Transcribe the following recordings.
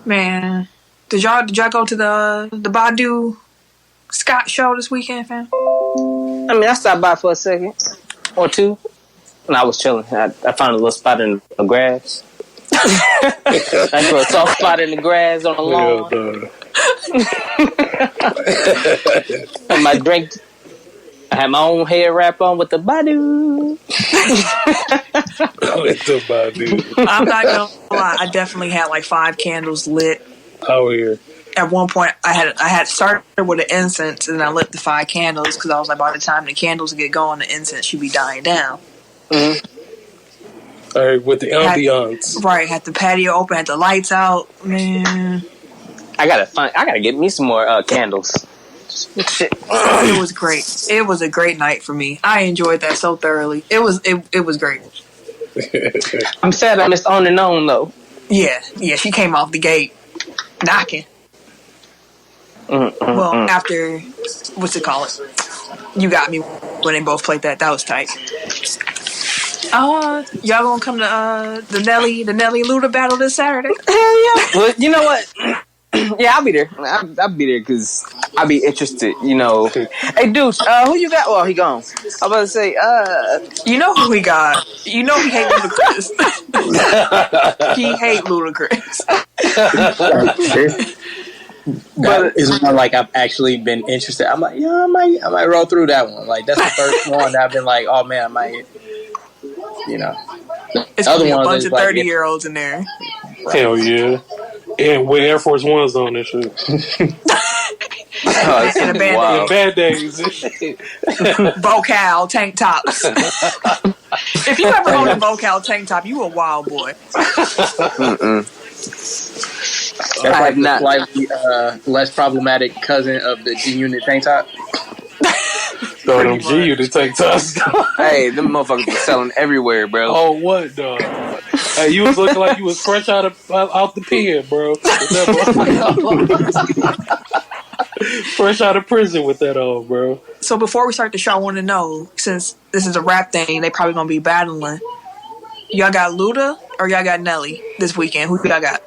Man, did y'all go to the Badu Scott show this weekend, fam? I mean, I stopped by for a second or two, and I was chilling. I found a little spot in the grass. I put a soft spot in the grass on the lawn. And my drink. I had my own hair wrap on with the Badu. I'm not gonna lie. I definitely had like 5 candles lit. Oh yeah. At one point, I had started with the incense, and I lit the 5 candles because I was like, by the time the candles get going, the incense should be dying down. Mm-hmm. All right, with the ambiance. Had the patio open, had the lights out. Man, I gotta get me some more candles. Shit. It was great. It was a great night for me. I enjoyed that so thoroughly. It was great. I'm sad I missed On and On though. Yeah, she came off the gate knocking. After what's it called? You Got Me when they both played that. That was tight. Y'all gonna come to the Nelly Luda battle this Saturday? Hell yeah! Well, you know what? Yeah, I'll be there. I'll be there because I'll be interested. You know, hey, dude, who you got? Well, he gone. I'm about to say, you know who he got? You know he hate Ludacris. He hate Ludacris. But it's one like I've actually been interested. I'm like, yeah, I might roll through that one. Like that's the first one that I've been like, oh man, I might, you know. It's gonna be a bunch of 30-year-olds in there. Hell yeah. And with Air Force Ones on this shit. And a Band-Aids. Vocal tank tops. If you ever own a Vocal tank top, you a wild boy. That's like the slightly less problematic cousin of the G-Unit tank top. So them G-Unit tank tops. Hey, them motherfuckers be selling everywhere, bro. Oh, what, dog? Hey, you was looking like you was fresh out the pen, bro. Fresh out of prison with that on, bro. So before we start the show, I want to know, since this is a rap thing, they probably gonna be battling. Y'all got Luda or y'all got Nelly this weekend? Who y'all got?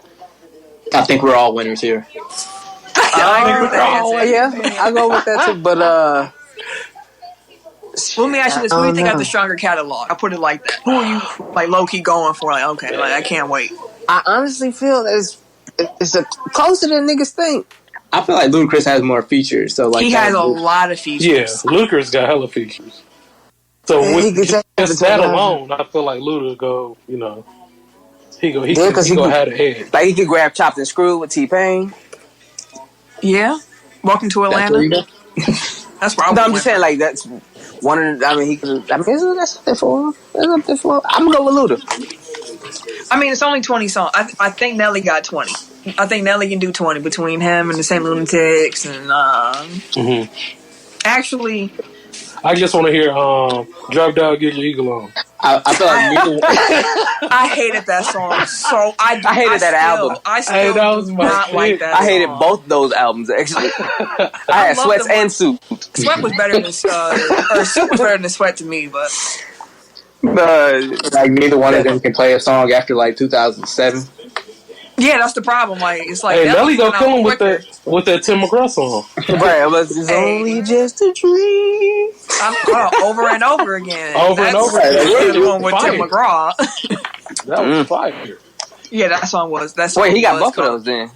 I think we're all winners here. Yeah, I'll go with that too. But let me ask you this: who do you think got the stronger catalog? I put it like that. Who are you like low key going for? Like, okay, like I can't wait. I honestly feel it's closer than niggas think. I feel like Ludacris has more features, so like he has a lot of features. Yeah, Ludacris got hella features. So with just that alone, I feel like Luda go, you know, he go have a head. Like he could grab Chopped and Screwed with T-Pain. Yeah, Welcome to Atlanta. That's probably. No, I'm just saying like that's one of the. I mean, he could. I mean, that's up there for him. That's up there for him. I'm gonna go with Luda. I mean, it's only 20 songs. I think Nelly got 20. I think Nelly can do 20 between him and the St. Lunatics and actually. I just want to hear Drop Down, Get Your Eagle On. I feel like neither. I hated that song. So I hated that album. I still do not like that. I hated both those albums actually. I had Sweats and Suit. Sweat was better than or Suit was better than Sweat to me, but like neither one of them can play a song after like 2007. Yeah, that's the problem. Like it's like hey, Nelly go kill him with that Tim McGraw song. Right, it's only just a dream. Over and over again. Over and over again. The one with Tim McGraw. That was fire. Yeah, that song was. Wait, he got both of those then.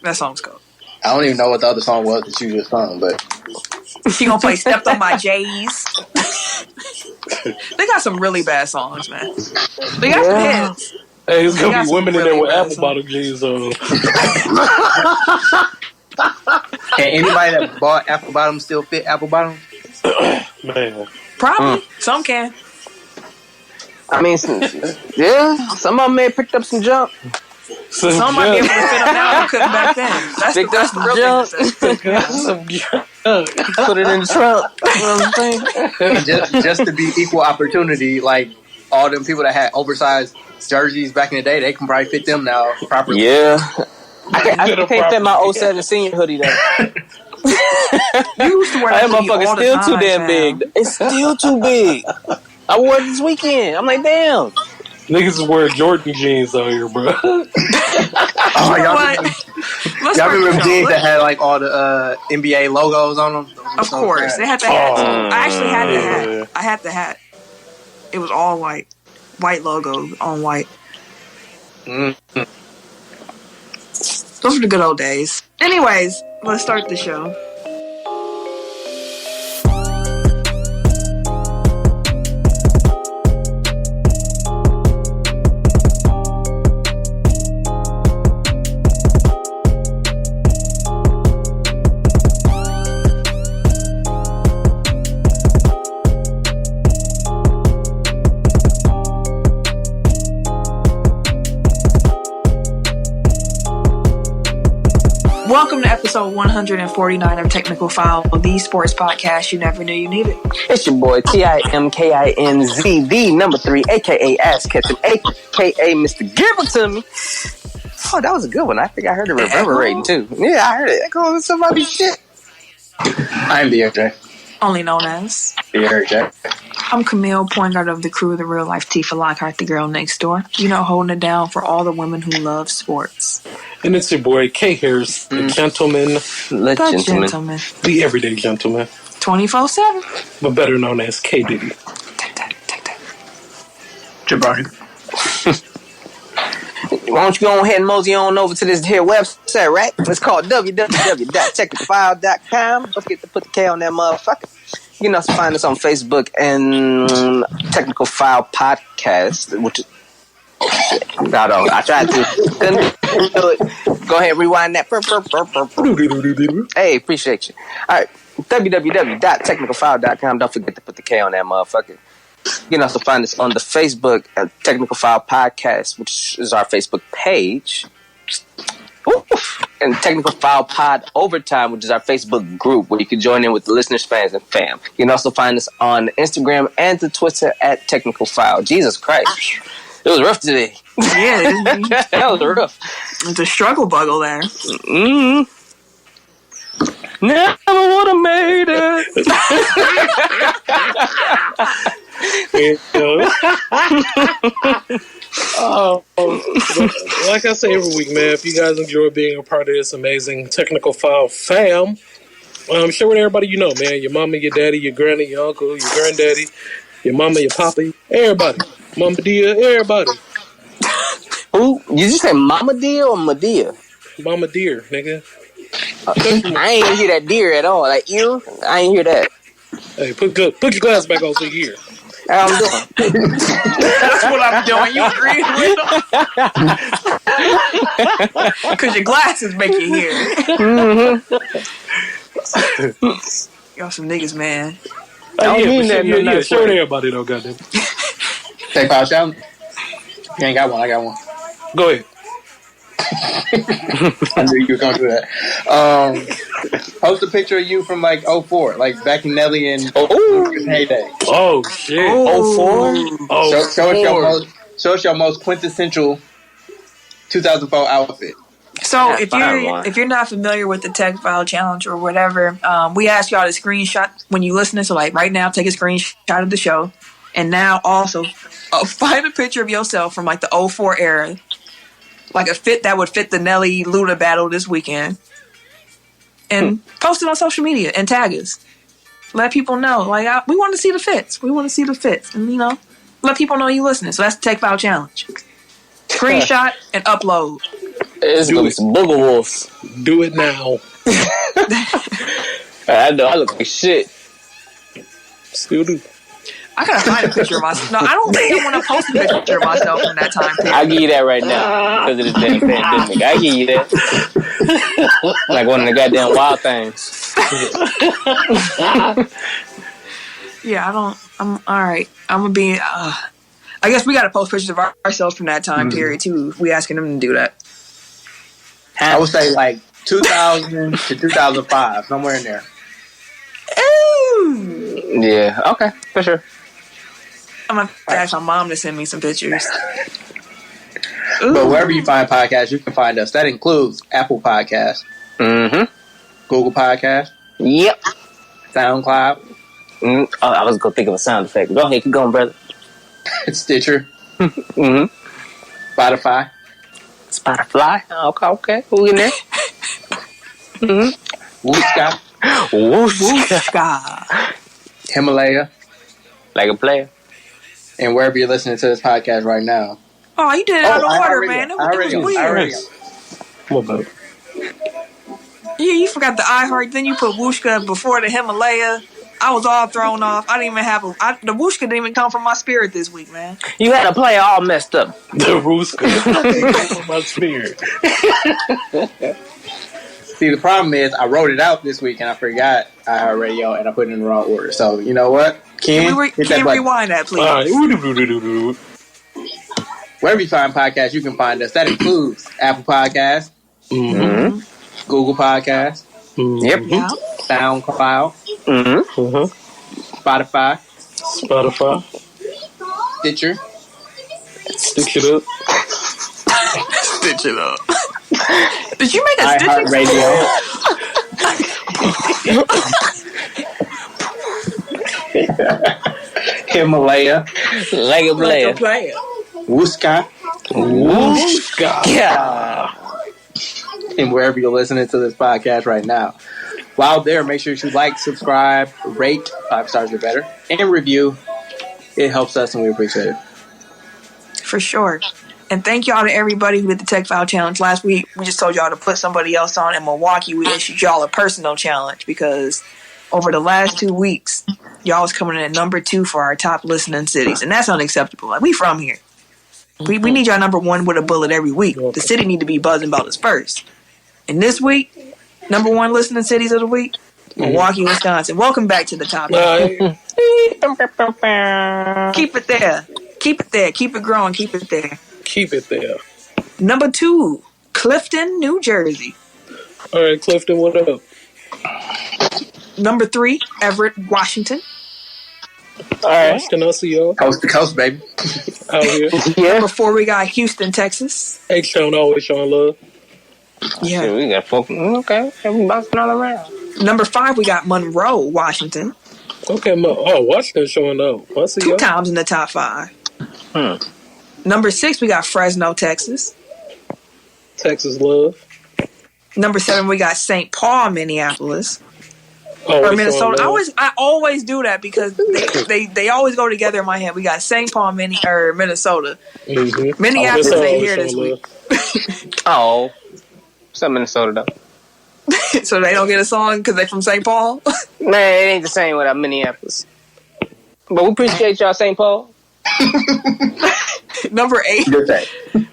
That song's cool. I don't even know what the other song was that you just sung, but she gonna play "Stepped on My J's." They got some really bad songs, man. They got some hits. Hey, it's gonna be women really in there with apple bottom jeans on. Can anybody that bought apple bottoms still fit apple bottoms? Man, probably some can. I mean, yeah, some of them may have picked up some junk. Some might be able to fit them now and couldn't back then. That's the real junk. Put it in the trunk. You know what I'm saying? just to be equal opportunity, like all them people that had oversized jerseys back in the day, they can probably fit them now properly. Yeah. I can't fit my 07 senior hoodie though. You used to wear that motherfucker still too damn big. It's still too big. I wore it this weekend. I'm like, damn. Niggas is wearing Jordan jeans out here, bro. Oh, y'all remember them jeans that had like all the NBA logos on them? Of course, they had the hat. I actually had the hat. I had the hat. It was all white logo on white. Mm-hmm. Those were the good old days. Anyways, let's start the show. Welcome to episode 149 of Technical File, the sports podcast you never knew you needed. It's your boy TIMKINZ, the number 3, aka Ass Catching, aka Mr. Give It To Me. Oh, that was a good one. I think I heard it reverberating too. Yeah, I heard it echoing somebody's shit. I'm the RJ. Only known as The RJ. I'm Camille, point guard of the crew, the real life Tifa Lockhart, the girl next door. You know, holding it down for all the women who love sports. And it's your boy K Harris, the gentleman. The gentleman. The everyday gentleman. 24/7. But better known as K Diddy. Take that. Jabari. Why don't you go ahead and mosey on over to this here website, right? It's called www.technicalfile.com. Don't forget to put the K on that motherfucker. You can also find us on Facebook and Technical File Podcast, which is... Oh, shit. I tried to. Couldn't do it. Go ahead and rewind that. Hey, appreciate you. All right. www.technicalfile.com. Don't forget to put the K on that motherfucker. You can also find us on the Facebook Technical File Podcast, which is our Facebook page. Oof. And Technical File Pod Overtime, which is our Facebook group where you can join in with the listeners, fans, and fam. You can also find us on Instagram and the Twitter at Technical File. Jesus Christ. It was rough today. Yeah. That was rough. It's a struggle buggle there. Mm-hmm. Never would have made it. Like I say every week, man, if you guys enjoy being a part of this amazing Technical File fam, share with everybody you know, man. Your mama, your daddy, your granny, your uncle, your granddaddy, your mama, your papa, everybody. Mama Dia, everybody. Who? You just say Mama Deer or Madea? Mama Deer, nigga. I ain't hear that deer at all. Like you, I ain't hear that. Hey, put your glass back on so you hear. How I'm doing? That's what I'm doing. You agree with them? Because your glasses make you hear. Y'all some niggas, man. Yeah, show it everybody though, goddamn. Take File Challenge. You ain't got one. I got one. Go ahead. I knew you were going to do that. Post a picture of you from like 04, like back in Nelly and Lucas' heyday. Oh shit! 04. Oh, show us your most quintessential 2004 outfit. So if you're not familiar with the Tech File Challenge or whatever, we ask y'all to screenshot when you listen. So like right now, take a screenshot of the show, and now also find a picture of yourself from like the 04 era. Like a fit that would fit the Nelly Luda battle this weekend. And post it on social media and tag us. Let people know. Like, we want to see the fits. We want to see the fits. And, you know, let people know you listening. So that's the Tech File Challenge. Screenshot and upload. It's going to be some booger wolves. Do it now. I know. I look like shit. Still do. I gotta find a picture of myself. No, I don't think I want to post a picture of myself from that time period. I'll give you that right now because of this damn pandemic. I'll give you that. Like one of the goddamn wild things. Yeah, I'm alright. I'm gonna be. I guess we gotta post pictures of ourselves from that time period too. If we asking them to do that. I would say like 2000 to 2005, somewhere in there. Ooh. Yeah. Okay. For sure. I'm gonna ask my mom to send me some pictures. But wherever you find podcasts, you can find us. That includes Apple Podcasts, Google Podcasts, yep, SoundCloud. I was gonna think of a sound effect. Go ahead, keep going, brother. Stitcher, Spotify. Spotify. Okay. Who in there? Wooska. Himalaya. Like a player. And wherever you're listening to this podcast right now. Oh, you did it out of order, man. It was weird. What about? Yeah, you forgot the iHeart. Then you put Wooshka before the Himalaya. I was all thrown off. I didn't even have the Wooshka didn't even come from my spirit this week, man. You had a player all messed up. The Wooshka didn't come from my spirit. See, the problem is I wrote it out this week and I forgot iHeartRadio and I put it in the wrong order. So, you know what? Can rewind that, please? Wherever you find podcasts, you can find us. That includes Apple Podcasts, Google Podcasts, Yep. SoundCloud, Spotify, Stitcher. Stitch it up. Stitch it up. Did you make a iHeartRadio? Himalaya. Like a player. Wooska. Yeah. And wherever you're listening to this podcast right now. While there, make sure you like, subscribe, rate, 5 stars or better, and review. It helps us and we appreciate it. For sure. And thank y'all to everybody who did the Tech File Challenge last week. We just told y'all to put somebody else on. In Milwaukee, we issued y'all a personal challenge because over the last 2 weeks, y'all was coming in at number 2 for our top listening cities. And that's unacceptable. Like, we from here. We need y'all number 1 with a bullet every week. The city need to be buzzing about us first. And this week, number 1 listening cities of the week, Milwaukee, Wisconsin. Welcome back to the top. Keep it there. Keep it there. Keep it growing. Keep it there. Keep it there. Number 2, Clifton, New Jersey. All right, Clifton, what up? Number 3, Everett, Washington. All right. Washington, I'll see y'all. Coast to coast, baby. Out here. Number 4, we got Houston, Texas. H-Town always showing love. Yeah. Shit, we got folk. Okay. We bouncing all around. Number 5, we got Monroe, Washington. Okay, Washington showing up. I see 2 y'all. times in the top 5. Number 6, we got Fresno, Texas. Texas love. Number 7, we got St. Paul, Minneapolis. Or Minnesota. I always do that because they always go together in my head. We got St. Paul, Minnesota. Mm-hmm. Minneapolis ain't here this week. Oh. What's up, Minnesota, though? So they don't get a song because they from St. Paul? Man, it ain't the same without Minneapolis. But we appreciate y'all, St. Paul. Number 8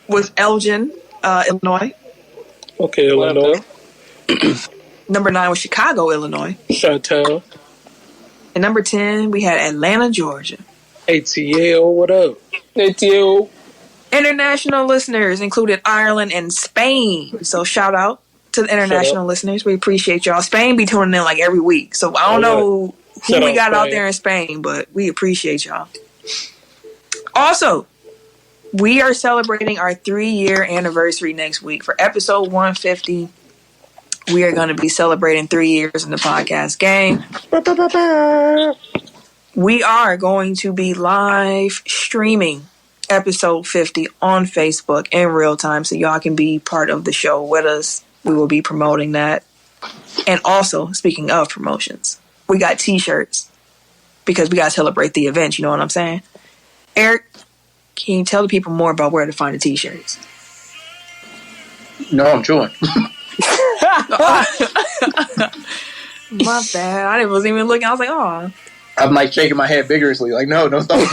was Elgin, Illinois. Okay, Illinois. Number 9 was Chicago, Illinois. Chi-Town. And number 10, we had Atlanta, Georgia. ATL, what up? ATL. International listeners included Ireland and Spain. So shout out to the international listeners. We appreciate y'all. Spain be tuning in like every week. So I don't know who we got out there in Spain, but we appreciate y'all. Also, we are celebrating our 3-year anniversary next week. For episode 150, we are going to be celebrating 3 years in the podcast game. We are going to be live streaming episode 50 on Facebook in real time so y'all can be part of the show with us. We will be promoting that. And also, speaking of promotions, we got t-shirts because we got to celebrate the event, you know what I'm saying? Eric, can you tell the people more about where to find the t-shirts? No, I'm chewing. My bad. I wasn't even looking. I was like, oh. I'm like shaking my head vigorously, like, no, don't stop me.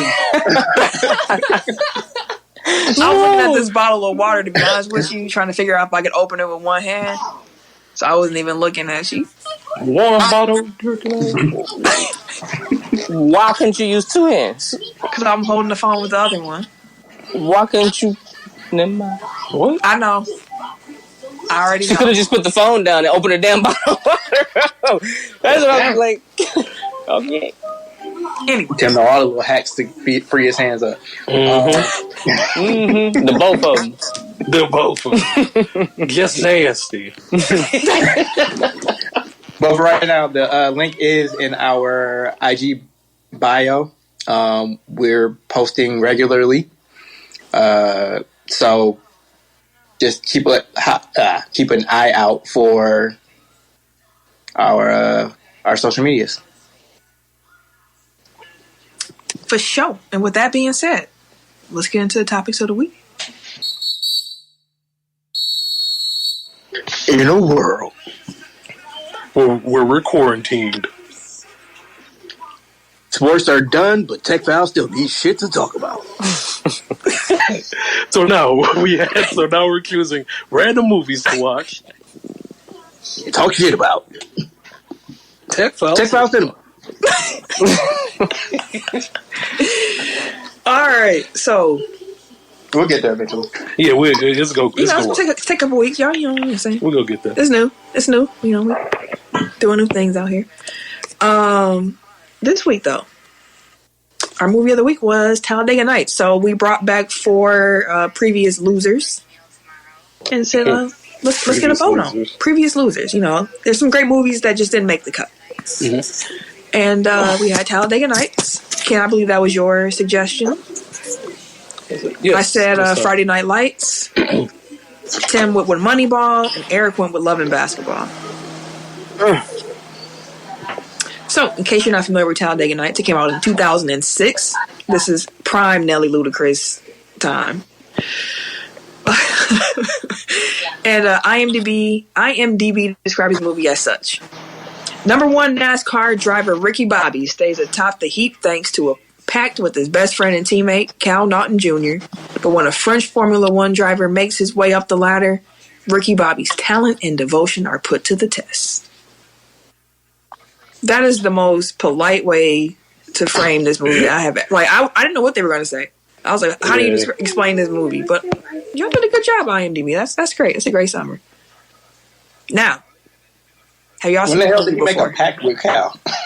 I was looking at this bottle of water, to be honest with you, trying to figure out if I could open it with one hand. So I wasn't even looking at you. One bottle. Why couldn't you use 2 hands? Because I'm holding the phone with the other one. Why couldn't you? Never mind. What? I know. I already know. You could have just put the phone down and opened a damn bottle of water. That's what I was like. Okay. Anyway. Tim know all the little hacks to free his hands up. The both of them. The both of them. Just nasty. But for right now, the link is in our IG bio. We're posting regularly. So just keep an eye out for our social medias. For sure. And with that being said, let's get into the topics of the week. In a world where we're quarantined. Sports are done, but Tech Files still need shit to talk about. So now we're choosing random movies to watch. Talk shit about. Tech Files. Tech Files Cinema. All right, so we'll get there eventually. Yeah, let's go. Take a couple weeks, y'all. You know what I'm saying? We'll go get that. It's new. You know, we're doing new things out here. This week though, our movie of the week was Talladega Nights. So we brought back 4 previous losers and said, let's get a vote on previous losers. You know, there's some great movies that just didn't make the cut. Mm-hmm. And we had Talladega Nights. Can I believe that was your suggestion? Yes, I said Friday Night Lights. Tim went with Moneyball, and Eric went with Love and Basketball. So, in case you're not familiar with Talladega Nights, it came out in 2006. This is prime Nelly Ludacris time. And IMDb describes the movie as such. Number 1 NASCAR driver Ricky Bobby stays atop the heap thanks to a pact with his best friend and teammate Cal Naughton Jr. But when a French Formula One driver makes his way up the ladder, Ricky Bobby's talent and devotion are put to the test. That is the most polite way to frame this movie I have. Like, I didn't know what they were going to say. I was like, how do you explain this movie? But y'all did a good job, IMDb. That's great. It's a great summary. Now, have y'all seen when the hell did you make a pact with Cal? That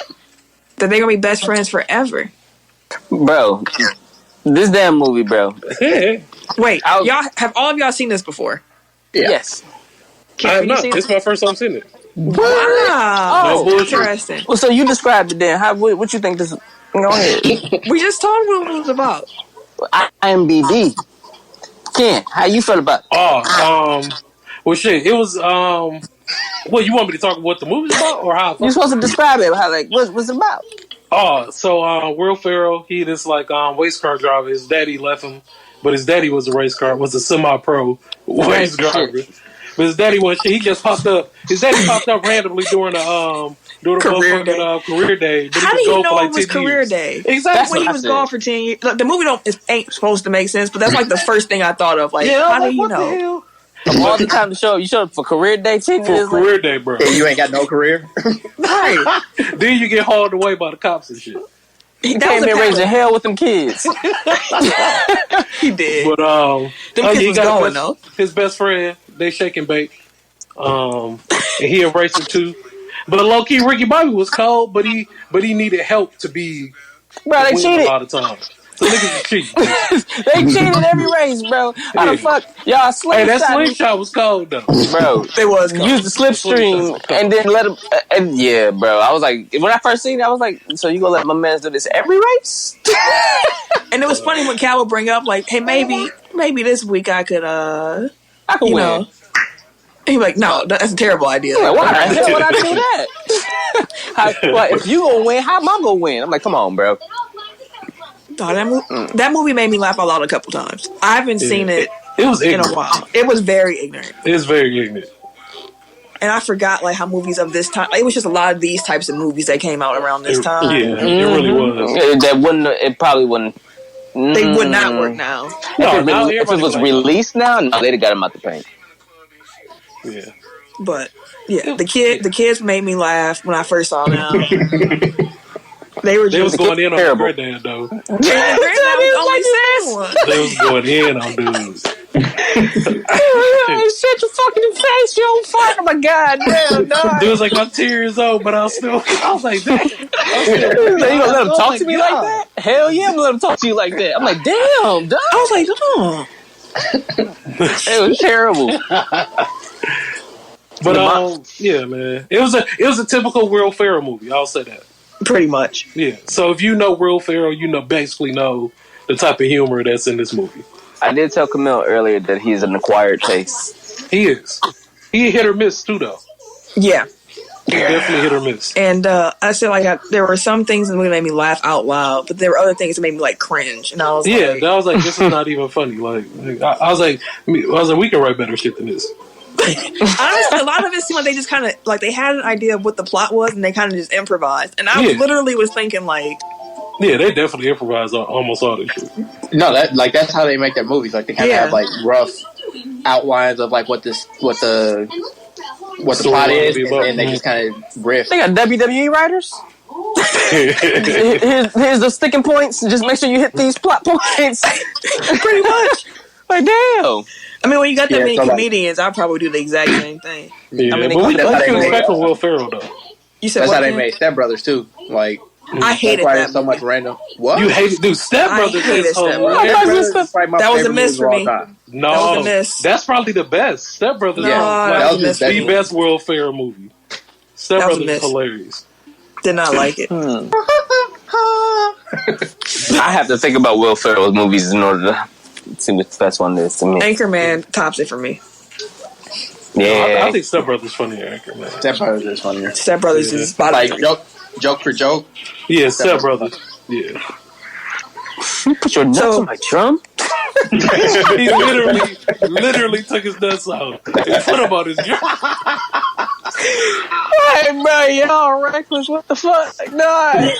they're going to be best friends forever. Bro, this damn movie, bro. Wait, have all of y'all seen this before? Yeah. Yes. I have not. This is my first time seeing it. Wow. No interesting. Well, so you described it then. What you think this is? Go ahead. We just told what it was about. IMDb. Ken, how you feel about it? Well, shit, it was, what, you want me to talk what the movie's about, or how? You're supposed to describe it, what's it about? So Will Ferrell, he this, race car driver, his daddy left him, but his daddy was a semi-pro race driver. But his daddy he just popped up. His daddy popped up randomly during a career day. But how do you know it was career years. day? Exactly. When he was gone for 10 years. Look, the movie ain't supposed to make sense, but that's like the first thing I thought of. Like, how do you know? Of all the time to show up, you showed up for career day 10 years? For career day, bro. And you ain't got no career? Right. Then you get hauled away by the cops and shit. He came here raising hell with them kids. He did. But them kids was going though. His best friend, they shake and bake. And he a racer too. But low key, Ricky Bobby was cold, but he needed help to be. Bro, they cheated a lot of times. So niggas was cheating. They cheated every race, bro. How the fuck y'all slingshot? Hey, that slingshot was cold though, bro. It was cold. Use the slipstream and then let him. And yeah, bro. I was like, when I first seen it, I was like, so you gonna let my man do this every race? And it was funny when Cal would bring up like, hey, maybe this week I could win. Know. And he's like, no, that's a terrible idea. Like, why the hell would I do that? If you gonna win, how am I gonna win? I'm like, come on, bro. Oh, that movie made me laugh out loud a couple times. I haven't seen it was in a while. It was very ignorant. It was very ignorant. And I forgot like how movies of this time. It was just a lot of these types of movies that came out around this time. Yeah, it really was. It probably wouldn't. They would not work now. If it was released now, no, they'd have got him out the paint. Yeah. But yeah, the kids made me laugh when I first saw them. They was going in on the granddad though. They was going in on dudes. Shut your fucking face, you don't fight. Oh my god, damn, dog. Dude was like, I'm 10 years old, but I was like, damn. You gonna let him talk to me like that? Hell yeah, I'm gonna let him talk to you like that. I'm like, damn, dog. I was like, oh. It was terrible. But yeah, man, it was a typical Will Ferrell movie. I'll say that. Pretty much. Yeah. So if you know Will Ferrell, basically know the type of humor that's in this movie. I did tell Camille earlier that he's an acquired taste. He is. He hit or miss too, though. Yeah. He definitely hit or miss. And I said there were some things that made me laugh out loud, but there were other things that made me like cringe. And I was this is not even funny. I was like, we can write better shit than this. Honestly, a lot of it seemed like they just kind of like they had an idea of what the plot was, and they kind of just improvised. And I literally was thinking like, yeah, they definitely improvised almost all this shit. No, that's how they make their movies. Like they kind of have like rough outlines of like what the plot is, and they just kind of riff. They got WWE writers. here's the sticking points. Just make sure you hit these plot points. Pretty much. Like, damn. I mean, when you got that many comedians, I'll probably do the exact same thing. Yeah, but what you expect from Will Ferrell, though? You said that's how they made Step Brothers, too. Like, I hated that so much random. What? You hated, dude, Step Brothers is that was a miss for me. No, that's probably the best. Step Brothers is the best Will Ferrell movie. Step Brothers is hilarious. Did not like it. I have to think about Will Ferrell's movies in order to see what the best one is to me. Anchorman tops it for me. Yeah, I think Step Brothers is funnier than Anchorman. Step Brothers is funnier. Step Brothers is bottom like joke for joke. Yeah, Step Brothers. Yeah. You put your nuts on my drum. He literally took his nuts out and put them on his drum. Hey, bro, y'all reckless. What the fuck? No.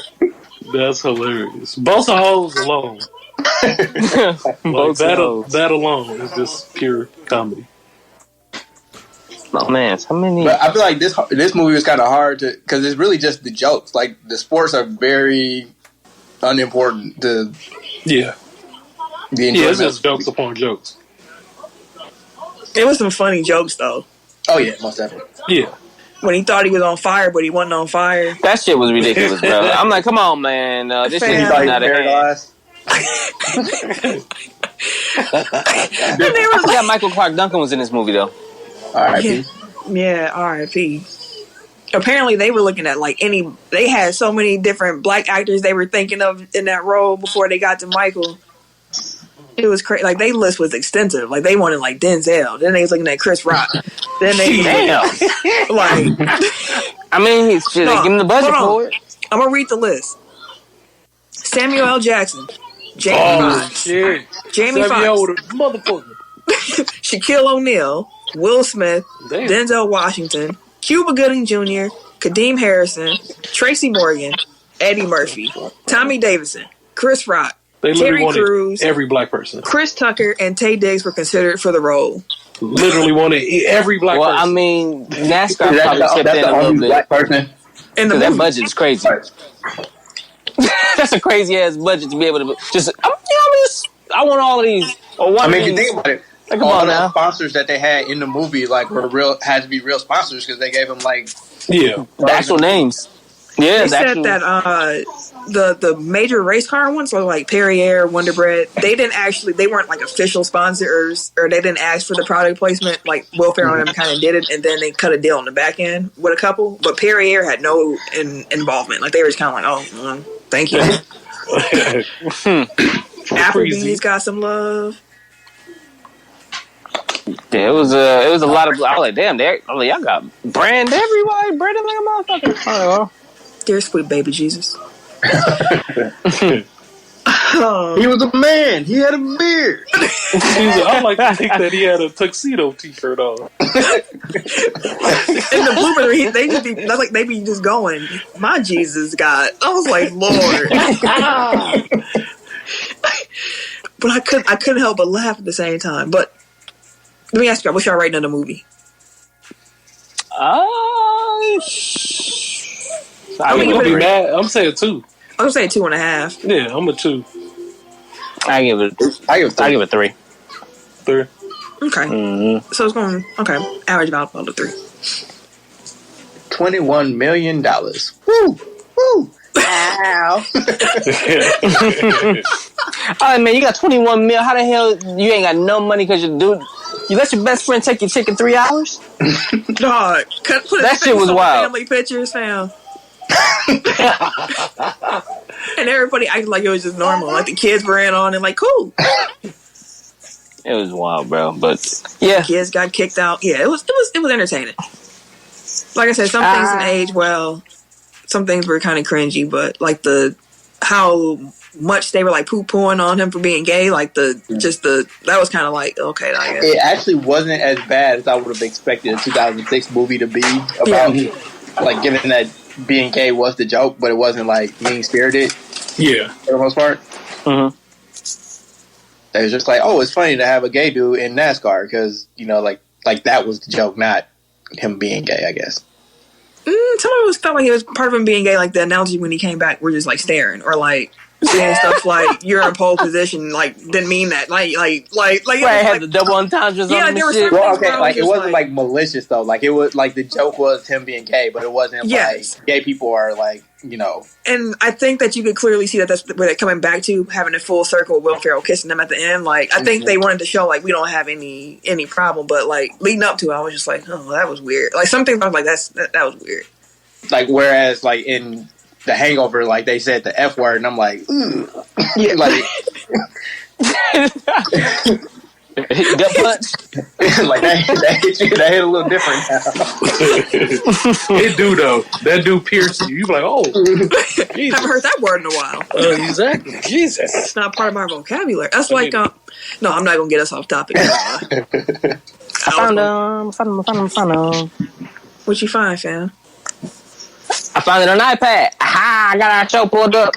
That's hilarious. Both of hoes alone. That alone is just pure comedy. Oh man, how many? But I feel like this movie was kind of hard to because it's really just the jokes. Like the sports are very unimportant to the enjoyment. Yeah, it's just jokes upon jokes. It was some funny jokes though. Oh yeah, most definitely. Yeah. When he thought he was on fire, but he wasn't on fire. That shit was ridiculous, bro. I'm like, come on, man. This shit is not out of hand. Yeah, Michael Clark Duncan was in this movie though. R.I.P. Yeah, R.I.P. Apparently, they were looking at they had so many different black actors they were thinking of in that role before they got to Michael. It was crazy. Like, their list was extensive. Like, they wanted, like, Denzel. Then they was looking at Chris Rock. Then they I mean, they give him the budget for it. I'm going to read the list. Samuel L. Jackson. Jamie Foxx. Jamie Foxx. Motherfucker. Shaquille O'Neal. Will Smith. Damn. Denzel Washington. Cuba Gooding Jr. Kadeem Harrison. Tracy Morgan. Eddie Murphy. Tommy Davidson. Chris Rock. They literally Terry wanted Crews, every black person. Chris Tucker, and Taye Diggs were considered for the role. Literally wanted every black person. Well, I mean, NASCAR probably chipped in a little bit. Black person. Because that budget is crazy. That's a crazy ass budget to be able to I want all of these. I mean, if you think about it, like, all the sponsors that they had in the movie had to be real sponsors because they gave them the actual names. Yeah, they said that the major race car ones, so like Perrier, Wonder Bread, they weren't like official sponsors, or they didn't ask for the product placement. Like Will Ferrell and them kind of did it, and then they cut a deal on the back end with a couple. But Perrier had no involvement. Like they were just kind of like, thank you. Applebee's got some love. Yeah, it was a lot of. I was like, damn, y'all got brand everywhere, branded like a motherfucker. Dear sweet baby Jesus. He was a man. He had a beard. I like to think that he had a tuxedo T-shirt on. In the blooper, they be just going, my Jesus God. I was like, Lord. But I couldn't help but laugh at the same time. But let me ask you, what's y'all rating of the movie? I'm gonna be mad. I'm saying 2. I'm saying 2.5. Yeah, I'm a 2. I give it 3. 3. Okay. Mm-hmm. So it's going average about a 3. $21 million. Woo! Woo! Ow! Oh man, you got 21 mil. How the hell you ain't got no money because you let your best friend take your chicken 3 hours? Dog, that shit was wild. Family pictures, fam. And everybody acted like it was just normal. Like the kids were in on it, like cool. It was wild, bro. But yeah, kids got kicked out. Yeah, it was entertaining. Like I said, some things didn't age well. Some things were kind of cringy, but like how much they were like poo-pooing on him for being gay, like that was kind of like, okay, I guess. It actually wasn't as bad as I would have expected a 2006 movie to be about, like, given that being gay was the joke, but it wasn't like mean-spirited. Yeah. For the most part. Mm-hmm. It was just like, oh, it's funny to have a gay dude in NASCAR because, you know, like that was the joke, not him being gay, I guess. Some of us felt like it was part of him being gay, like the analogy when he came back, we're just like staring, or like saying stuff like you're in pole position, like didn't mean that, like right, had the double entendres on the shit. Well, okay, like it wasn't like malicious though, like it was like the joke was him being gay, but it wasn't like gay people are like, you know. And I think that you could clearly see that that's where they're coming back to, having a full circle with Will Ferrell kissing them at the end. Like I think they wanted to show like we don't have any problem, but like leading up to it, I was just like, oh, that was weird. Like some things I was like, that was weird. Like whereas like in The Hangover, like they said the F word, and I'm like, yeah, like gut punch. Like that hit a little different now. It do though. That do pierce you. You be like, oh, I haven't heard that word in a while. Exactly. Jesus, it's not part of my vocabulary. That's like, no, I'm not gonna get us off topic. I found him. What you find, fam? I found it on iPad. Aha! I got our show pulled up.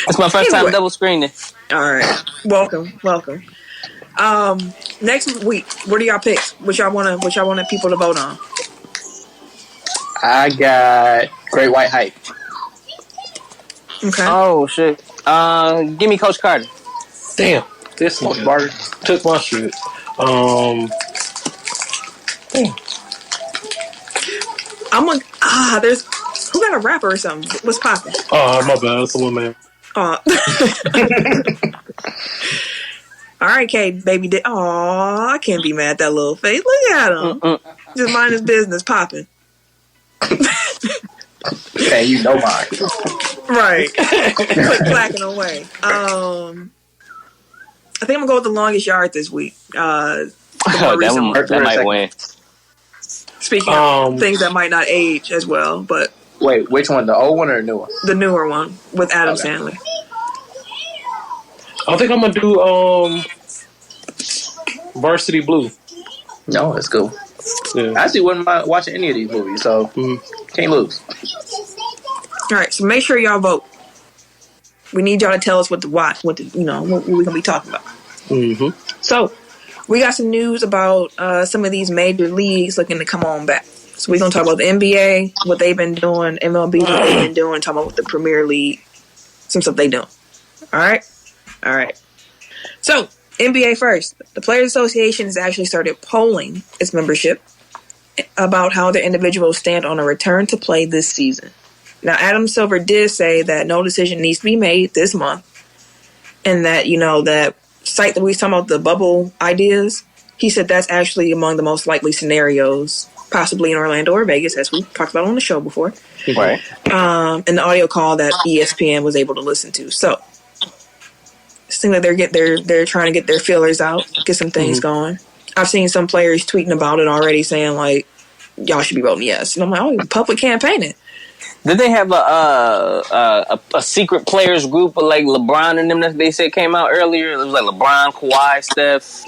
It's my first time double screening. All right, welcome. Next week, what are y'all picks? What y'all want people to vote on? I got Great White Hype. Okay. Oh shit. Give me Coach Carter. Damn, this nigga took my shit. There's who got a rapper or something? What's poppin'? Oh, my bad. That's a little man. All right, Kate, baby. I can't be mad at that little face. Look at him. Just mind his business, popping. Hey, you know mine. Right. Click clacking away. I think I'm gonna go with The Longest Yard this week. That might win. Speaking of things that might not age as well, but wait, which one? The old one or the new one? The newer one with Adam Sandler. I think I'm gonna do Varsity Blue. No, it's cool. Yeah. I actually wouldn't mind watching any of these movies, so can't lose. All right, so make sure y'all vote. We need y'all to tell us what to watch, what we're gonna be talking about. Mm-hmm. So we got some news about some of these major leagues looking to come on back. So we're gonna talk about the NBA, what they've been doing, MLB, what they've been doing, talk about the Premier League, some stuff they doing. All right. So NBA first. The Players Association has actually started polling its membership about how their individuals stand on a return to play this season. Now, Adam Silver did say that no decision needs to be made this month, and that, that site that we was talking about, the bubble ideas, he said that's actually among the most likely scenarios, possibly in Orlando or Vegas, as we talked about on the show before. Right. And the audio call that ESPN was able to listen to. So it seems like they're trying to get their feelers out, get some things going. I've seen some players tweeting about it already, saying like, y'all should be voting yes. And I'm like, oh, public campaigning. Did they have a secret players group of like LeBron and them that they said came out earlier? It was like LeBron, Kawhi, Steph.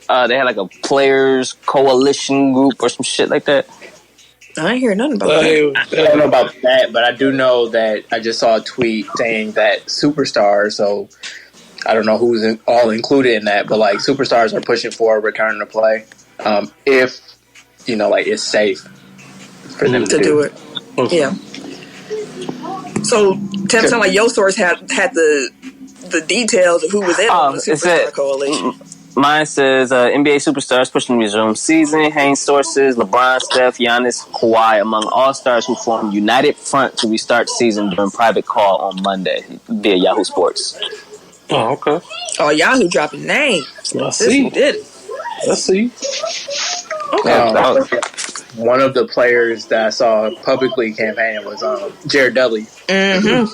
They had like a players coalition group or some shit like that. I ain't hear nothing about that. I don't know about that, but I do know that I just saw a tweet saying that superstars, so I don't know who's all included in that, but like superstars are pushing for a return to play if like it's safe for them to do it. Yeah. So Tim, sound like your source had the details of who was in on the Superstar Coalition. Mine says NBA superstars pushing to resume season. Haynes sources: LeBron, Steph, Giannis, Kawhi among all stars who formed united front to restart season during private call on Monday via Yahoo Sports. Oh, okay. Oh, Yahoo dropping names. Let's see. Did it? Let's see. Okay. One of the players that I saw publicly campaigning was Jared Dudley. Mm-hmm.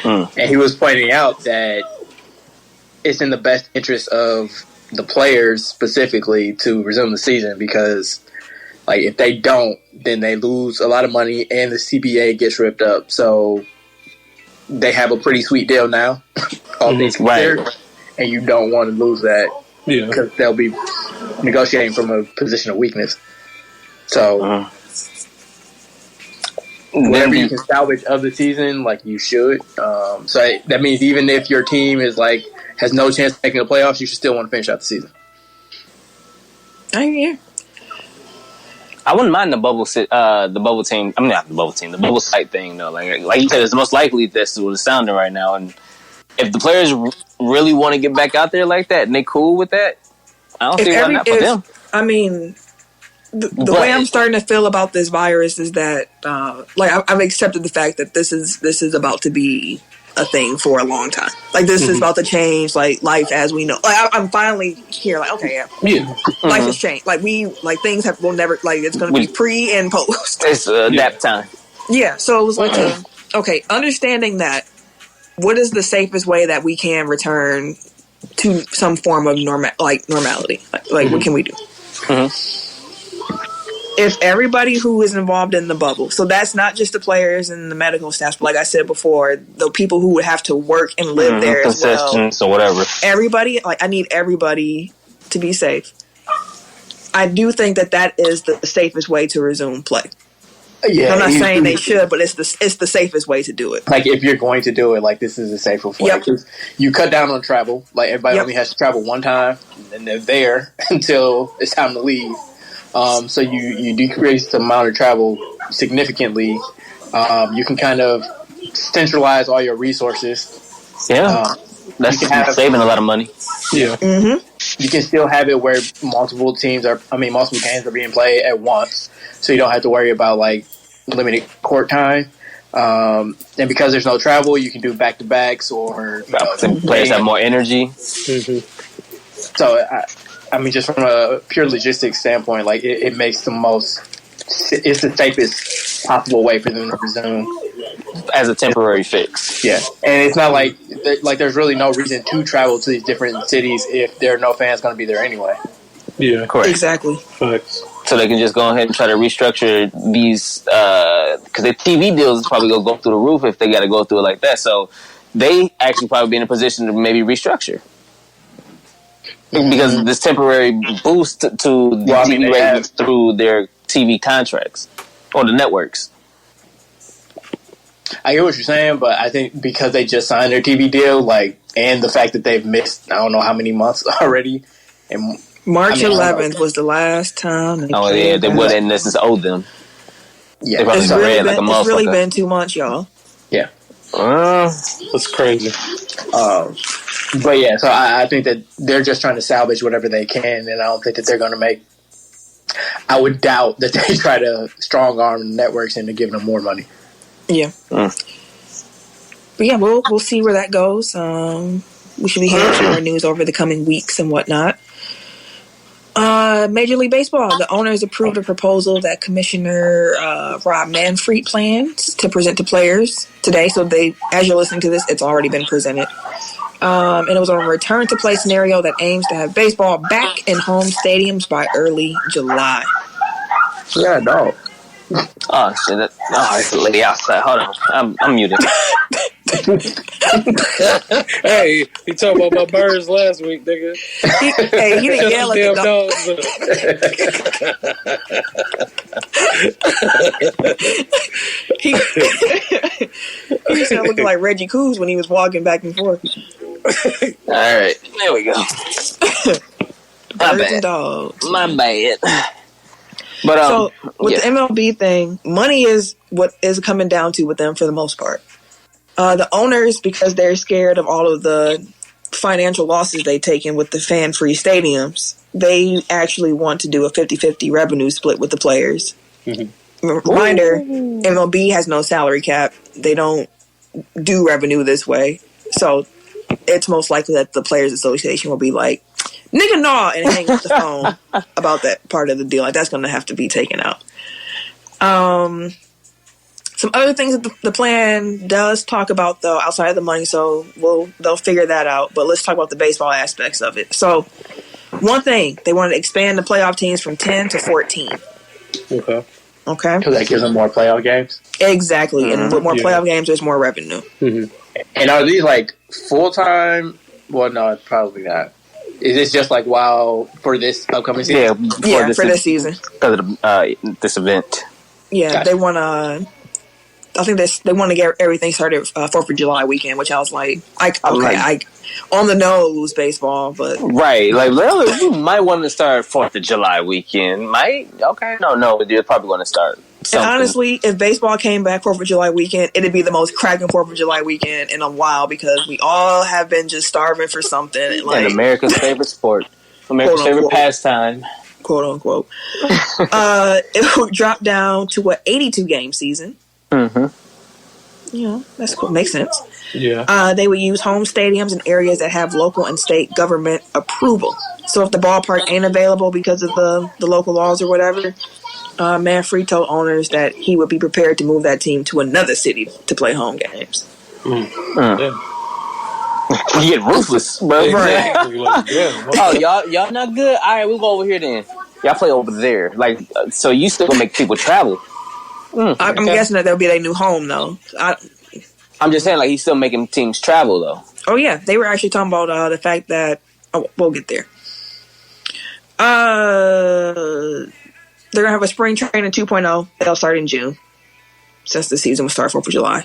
and he was pointing out that it's in the best interest of the players specifically to resume the season because, like, if they don't, then they lose a lot of money and the CBA gets ripped up. So they have a pretty sweet deal now, all things considered, and you don't want to lose that because they'll be negotiating from a position of weakness. So whatever you can salvage of the season, like, you should. So that means even if your team is like has no chance of making the playoffs, you should still want to finish out the season. I hear. I wouldn't mind the bubble team. I mean, not the bubble team. The bubble site thing, though. Like you said, it's most likely that's what it's sounding right now. And if the players really want to get back out there like that, and they cool with that, I don't see why not for them. I mean, the way I'm starting to feel about this virus is that, I've accepted the fact that this is about to be a thing for a long time. Like, this is about to change, like, life as we know. Like, I'm finally here, like, okay, life has changed. Like, things will never, like, it's going to be pre and post. It's nap time. Yeah, so it was like, okay, understanding that, what is the safest way that we can return to some form of normality? Like, what can we do? If everybody who is involved in the bubble, so that's not just the players and the medical staff, but like I said before, the people who would have to work and live there as well. So whatever. Everybody, like, I need everybody to be safe. I do think that is the safest way to resume play. Yeah, I'm not saying they should, but it's the safest way to do it. Like, if you're going to do it, like, this is a safer way. Yep. You cut down on travel. Like, everybody only has to travel one time, and they're there until it's time to leave. So you decrease the amount of travel significantly. You can kind of centralize all your resources. Yeah, that's saving a lot of money. Yeah. You can still have it where multiple games are being played at once, so you don't have to worry about, like, limited court time. And because there's no travel, you can do back-to-backs or players have more energy. So I mean, just from a pure logistics standpoint, like, it makes it's the safest possible way for them to resume as a temporary fix. Yeah, and it's not like there's really no reason to travel to these different cities if there are no fans going to be there anyway. Yeah, correct. Exactly. Facts. So they can just go ahead and try to restructure these because their TV deals is probably going to go through the roof if they got to go through it like that. So they actually probably be in a position to maybe restructure. Because this temporary boost to the TV ratings through their TV contracts or the networks. I get what you're saying, but I think because they just signed their TV deal, like, and the fact that they've missed I don't know how many months already, and March 11th was the last time. They wouldn't necessarily owe them. Yeah, it's really been 2 months, y'all. Yeah, that's crazy. But yeah, so I think that they're just trying to salvage whatever they can, and I don't think that they're going to make. I would doubt that they try to strong arm the networks into giving them more money. Yeah, but yeah, we'll see where that goes. We should be hearing some more news over the coming weeks and whatnot. Major League Baseball, the owners approved a proposal that Commissioner Rob Manfred plans to present to players today. So as you're listening to this, it's already been presented. And it was on a return to play scenario that aims to have baseball back in home stadiums by early July. Yeah, dog. Oh shit! It's a lady outside. Hold on, I'm muted. Hey, he talked about my birds last week, nigga. He didn't yell at the dog. He was looking like Reggie Coos when he was walking back and forth. All right, there we go. Birds and dogs. My bad. But so with the MLB thing, money is what is coming down to with them for the most part. The owners, because they're scared of all of the financial losses they've taken with the fan-free stadiums, they actually want to do a 50-50 revenue split with the players. Reminder, MLB has no salary cap. They don't do revenue this way. So it's most likely that the Players Association will be like, nigga, nah, and hang up the phone about that part of the deal. Like, that's going to have to be taken out. Some other things that the plan does talk about, though, outside of the money, so they'll figure that out. But let's talk about the baseball aspects of it. So, one thing, they wanted to expand the playoff teams from 10 to 14. Okay. Okay? So that gives them more playoff games? Exactly. And with more playoff games, there's more revenue. Mm-hmm. And are these like full-time? Well, no, probably not. Is this just like for this upcoming season? Yeah, for this season. Because of this event. Yeah, Gotcha. they want to... I think they want to get everything started 4th of July weekend, which I was like, on the nose baseball, but... Right, like, we might want to start 4th of July weekend. Might? Okay. No, they're probably going to start something. And honestly, if baseball came back 4th of July weekend, it'd be the most cracking 4th of July weekend in a while because we all have been just starving for something. And America's favorite sport. America's favorite pastime. Quote unquote. It would drop down to an 82-game season. Mm-hmm. Yeah, that's cool. Makes sense. Yeah. They would use home stadiums in areas that have local and state government approval. So if the ballpark ain't available because of the local laws or whatever, Manfred told owners that he would be prepared to move that team to another city to play home games. Yeah. You get ruthless, bro. Exactly. Oh, y'all not good? All right, we'll go over here then. Y'all play over there. Like, so you still gonna make people travel. I'm guessing that that'll be their new home, though. I'm just saying, like, he's still making teams travel, though. Oh, yeah. They were actually talking about the fact that... Oh, we'll get there. They're going to have a spring training 2.0. They'll start in June, since the season will start 4th of July.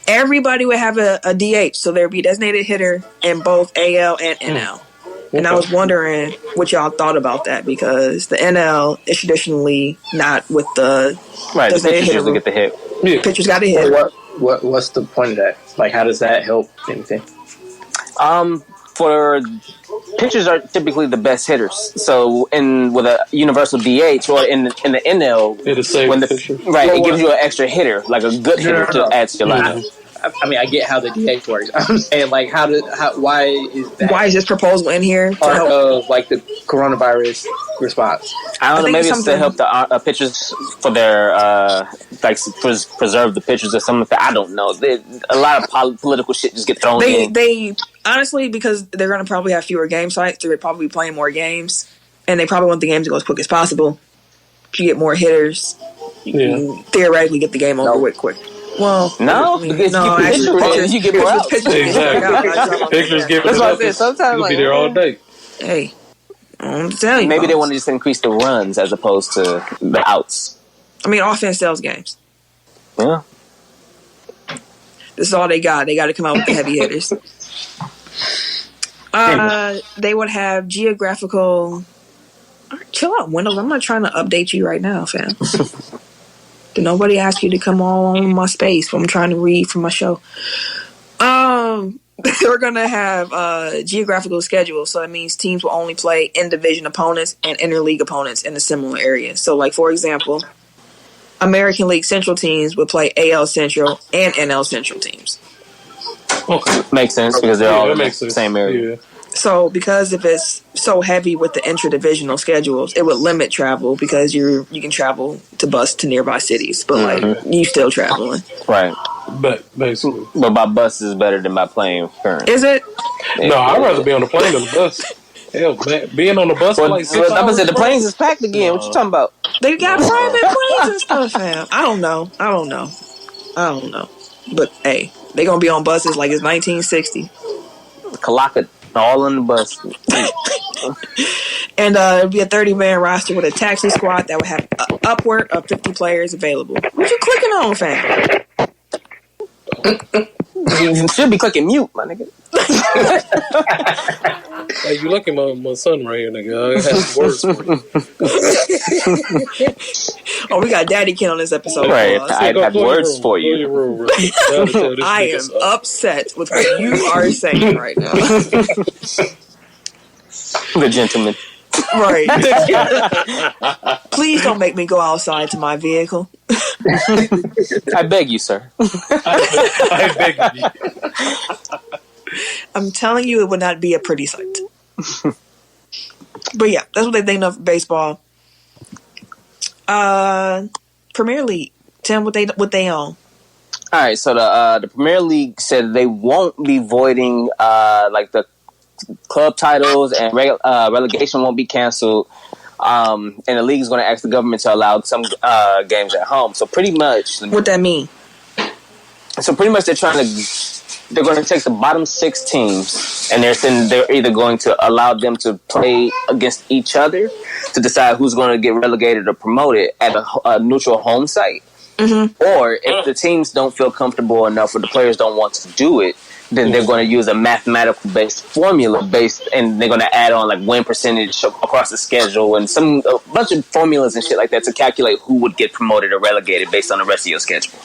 Everybody would have a DH, so there'd be a designated hitter in both AL and NL. And I was wondering what y'all thought about that, because the NL is traditionally not with the... Right, the pitchers usually get the hit. Yeah. Pitchers got to hit. What's the point of that? Like, how does that help anything? For pitchers are typically the best hitters. So, with a universal DH or in the NL, it gives you an extra hitter, like a good hitter to add to your lineup. I mean, I get how the DH works. I'm saying, like, why is that? Why is this proposal in here? Part of, like, the coronavirus response. I don't know, maybe it's to help the pitchers for their, preserve the pitchers or something. I don't know. A lot of political shit just get thrown in. They honestly, because they're going to probably have fewer game sites, they're probably be playing more games, and they probably want the game to go as quick as possible. If you get more hitters, you can theoretically get the game over with quick. Well, pitchers, you get more outs. Pitchers give it up. Sometimes you'll be there all day. Hey, I'm telling you. Maybe they want to just increase the runs as opposed to the outs. I mean, offense sells games. Yeah. This is all they got. They got to come out with the heavy hitters. They would have geographical... Chill out, Windows. I'm not trying to update you right now, fam. Did nobody ask you to come on my space when I'm trying to read from my show? They're going to have geographical schedules, so that means teams will only play in-division opponents and interleague opponents in a similar area. So, like, for example, American League Central teams would play AL Central and NL Central teams. Okay. Makes sense, because they're all in the same area. Yeah. So, because if it's so heavy with the intra-divisional schedules, it would limit travel because you can travel to bus to nearby cities, but you still traveling. Right. But basically. But by bus is better than by plane currently. Is it? No, I'd rather be on the plane than the bus. Hell, man, being on the bus for like 6 hours. The planes is packed again. What you talking about? They got private planes and stuff, fam. I don't know. But hey, they gonna be on buses like it's 1960. Kalaka, all on the bus. And it'd be a 30-man roster with a taxi squad that would have upward of 50 players available. What you clicking on, fam? You should be clicking mute, my nigga. Hey, you lucky my son right here, nigga. I have words for you. Oh, we got Daddy Ken on this episode. Right, I have words for you. I am upset with what you are saying right now. The gentleman. Right. Please don't make me go outside to my vehicle. I beg you, sir. I beg you. I'm telling you, it would not be a pretty sight. But yeah, that's what they think of baseball. Premier League Tell them what they own. All right, so the Premier League said they won't be voiding like the club titles, and relegation won't be canceled. And the league is going to ask the government to allow some games at home. So pretty much, what that mean? So pretty much, they're going to take the bottom 6 teams, and they're either going to allow them to play against each other to decide who's going to get relegated or promoted at a neutral home site. Mm-hmm. Or if the teams don't feel comfortable enough, or the players don't want to do it, then they're going to use a mathematical based formula and they're going to add on like win percentage across the schedule and a bunch of formulas and shit like that to calculate who would get promoted or relegated based on the rest of your schedule.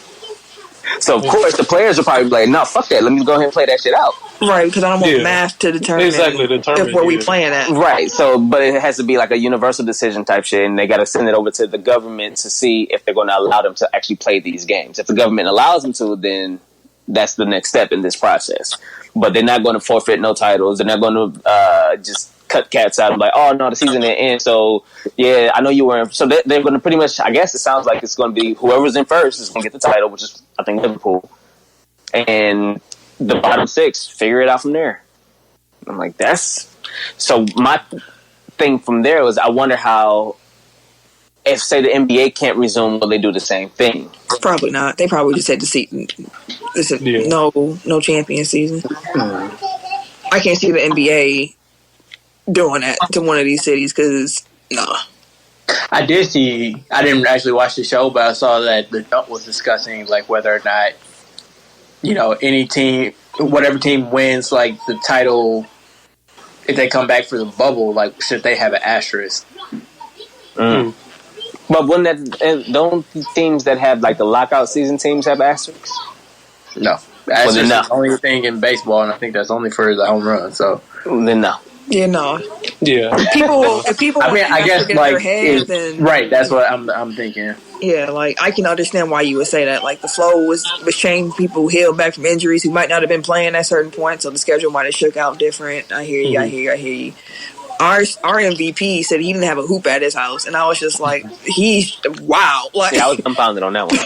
So of course the players are probably like, no, fuck that, let me go ahead and play that shit out. Right, because I don't want math to determine if where we playing at. Right, so but it has to be like a universal decision type shit, and they got to send it over to the government to see if they're going to allow them to actually play these games. If the government allows them to, then that's the next step in this process. But they're not going to forfeit no titles. They're not going to just cut cats out and like, oh no, the season didn't end, so yeah, I know you were in. So they're going to pretty much, I guess it sounds like it's going to be whoever's in first is going to get the title, which is I think Liverpool, and the bottom 6 figure it out from there. I'm like, that's so. My thing from there was, I wonder how, if say the NBA can't resume, will they do the same thing? Probably not. They probably just had to see no champion season. I can't see the NBA doing that to one of these cities because I didn't actually watch the show, but I saw that the Dump was discussing like whether or not, any team, whatever team wins like the title, if they come back for the bubble, like should they have an asterisk? But don't teams that have like the lockout season teams have asterisks? No, asterisk is the only thing in baseball, and I think that's only for the home run. So then no. Yeah, no. Yeah. If people I mean, I guess like then, right. That's what I'm thinking. Yeah, like I can understand why you would say that. Like the flow was changed. People healed back from injuries who might not have been playing at certain points, so the schedule might have shook out different. I hear you. Mm-hmm. I hear you. Our MVP said he didn't have a hoop at his house, and I was just like, wow. Like, I was dumbfounded on that one.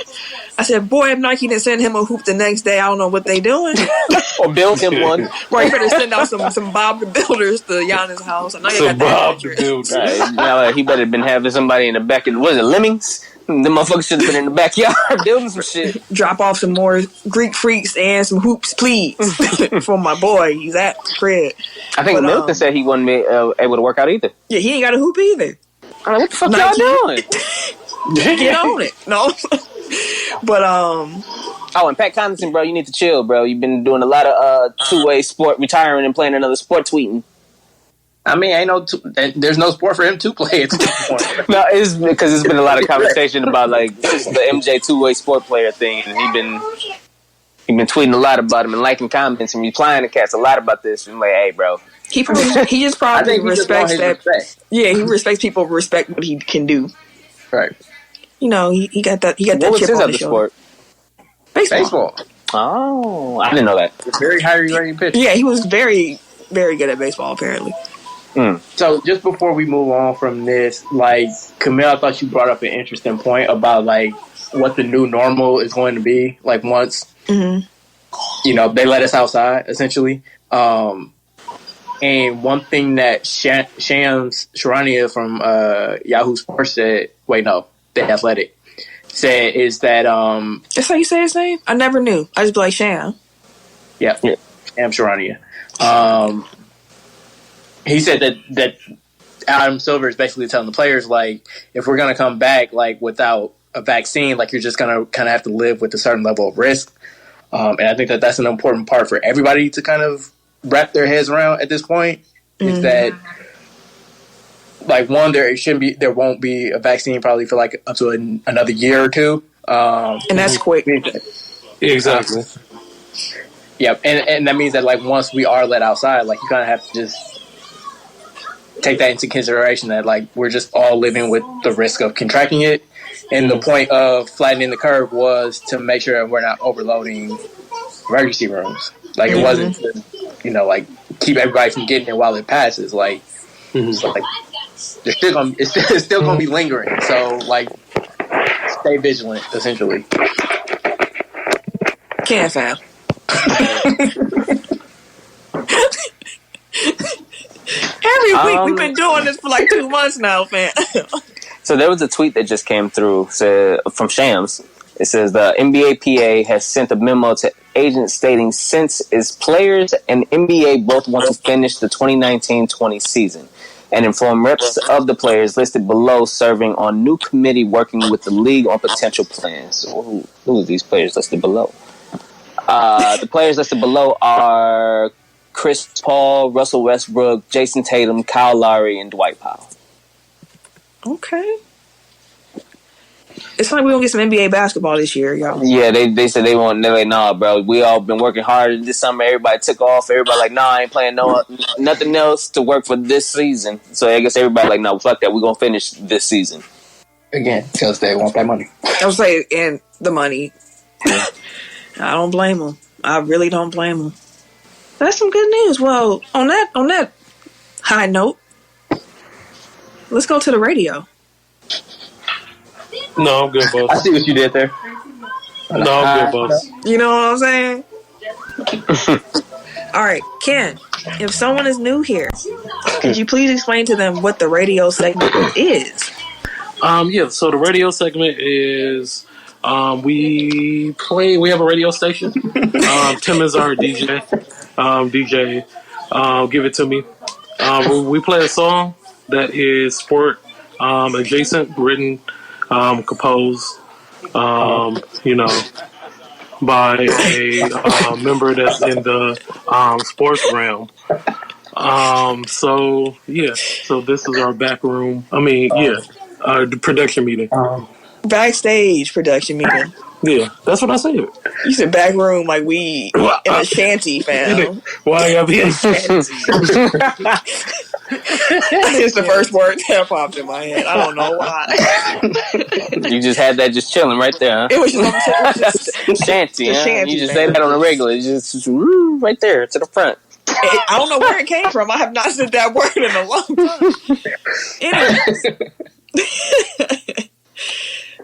I said, boy, if Nike didn't send him a hoop the next day, I don't know what they doing. Or build him one. Right, you better send out some Bob the Builders to Giannis' house. I know you got that Bob the Builders. Right. Now, he better been having somebody in the back. What is it, Lemmings? The motherfuckers should have been in the backyard building some shit. Drop off some more Greek freaks and some hoops, please, for my boy. He's at the crib. I think Milton said he wasn't able to work out either. Yeah, he ain't got a hoop either. I'm like, what the fuck y'all doing? Get on it. No. But Oh, and Pat Connaughton, bro, you need to chill, bro. You've been doing a lot of two-way sport, retiring and playing another sport, tweeting. I mean, there's no sport for him to play at this point. No, it's because there's been a lot of conversation about like the MJ two-way sport player thing, and he been tweeting a lot about him and liking comments and replying to cats a lot about this. And I'm like, hey, bro, he just probably respects that. Respect. Yeah, he respects people respect what he can do. Right. He got that. He got that chip on his shoulder. Baseball. Oh, I didn't know that. Very high rating pitcher. Yeah, he was very, very good at baseball, apparently. So just before we move on from this, like Camille, I thought you brought up an interesting point about like what the new normal is going to be. Like once, they let us outside, essentially. And one thing that Shams Charania from Yahoo Sports said, The Athletic, said is that that's how you say his name? I never knew. I just be like Sham. Yeah. Shams Charania. He said that Adam Silver is basically telling the players, like, if we're going to come back, like, without a vaccine, like, you're just going to kind of have to live with a certain level of risk. And I think that that's an important part for everybody to kind of wrap their heads around at this point, is that, like, one, there won't be a vaccine probably for, like, up to another year or two. And that's quick. Exactly. Yeah, and that means that, like, once we are let outside, like, you kind of have to just take that into consideration that, like, we're just all living with the risk of contracting it. And the point of flattening the curve was to make sure that we're not overloading emergency rooms. Like, it wasn't to, like, keep everybody from getting it while it passes. Like, so, like it's still gonna be lingering. So, like, stay vigilant, essentially. Can't fam. Every week we've been doing this for like 2 months now, fam. So there was a tweet that just came through from Shams. It says the NBA PA has sent a memo to agents stating since its players and NBA both want to finish the 2019-20 season and inform reps of the players listed below serving on new committee working with the league on potential plans. So who are these players listed below? The players listed below are Chris Paul, Russell Westbrook, Jason Tatum, Kyle Lowry, and Dwight Powell. Okay. It's like we don't get some NBA basketball this year, y'all. Yeah, they said they want. They're like, nah, bro. We all been working hard this summer. Everybody took off. Everybody like, nah, I ain't playing nothing else to work for this season. So I guess everybody like, no, fuck that. We gonna finish this season again because they want that money. I would say, and the money. I don't blame them. I really don't blame them. That's some good news. Well, on that high note, let's go to the radio. No, I'm good, boss. I see what you did there. No, I'm good, boss. You know what I'm saying? All right, Ken, if someone is new here, could you please explain to them what the radio segment is? Yeah, so the radio segment is we have a radio station. Tim is our DJ. Give it to me. We play a song that is sport adjacent, written, composed, by a member that's in the sports realm. So this is our back room. The production meeting. Backstage production meeting. Yeah, that's what I said. You said back room like we in a shanty, fam. Why y'all be in shanty? It's the first word that popped in my head. I don't know why. You just had that just chilling right there, huh? It was just shanty, huh? Shanty, you just man. say that on a regular. It's just right there to the front. I don't know where it came from. I have not said that word in a long time. Anyways.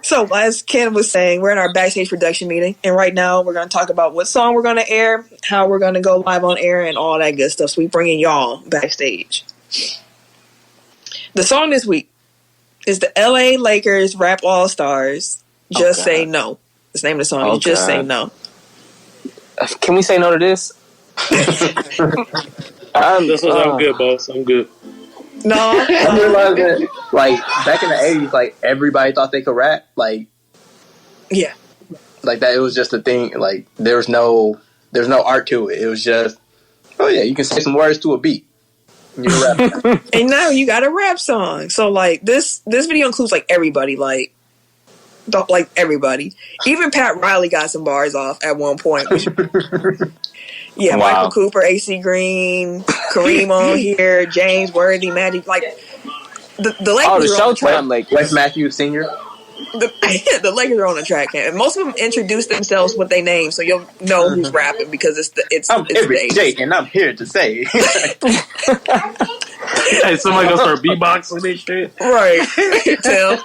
So, as Ken was saying, we're in our backstage production meeting, and right now we're going to talk about what song we're going to air, how we're going to go live on air, and all that good stuff. So we bringing y'all backstage. The song this week is the LA Lakers Rap All-Stars, Just Say No. That's the name of the song is Just Say No. Can we say no to this? I'm good, boss. I'm good. No. I realized that, like, back in the 80s, like, everybody thought they could rap. Like, yeah. Like, that, it was just a thing. Like, there's no art to it. It was just, oh, yeah, you can say some words to a beat. And you're a rapper. And now you got a rap song. So, like, this video includes, like, everybody. Like everybody. Even Pat Riley got some bars off at one point. Yeah, wow. Michael Cooper, AC Green, Kareem on here, James Worthy, Magic, like the Lakers. Oh, the Showtime Lakers. Wes Matthews Sr. The Lakers are on the track, and most of them introduce themselves with their name, so you'll know who's rapping because it's every Jake, and I'm here to say. Hey, somebody gonna start beatboxing this shit, right? Tim,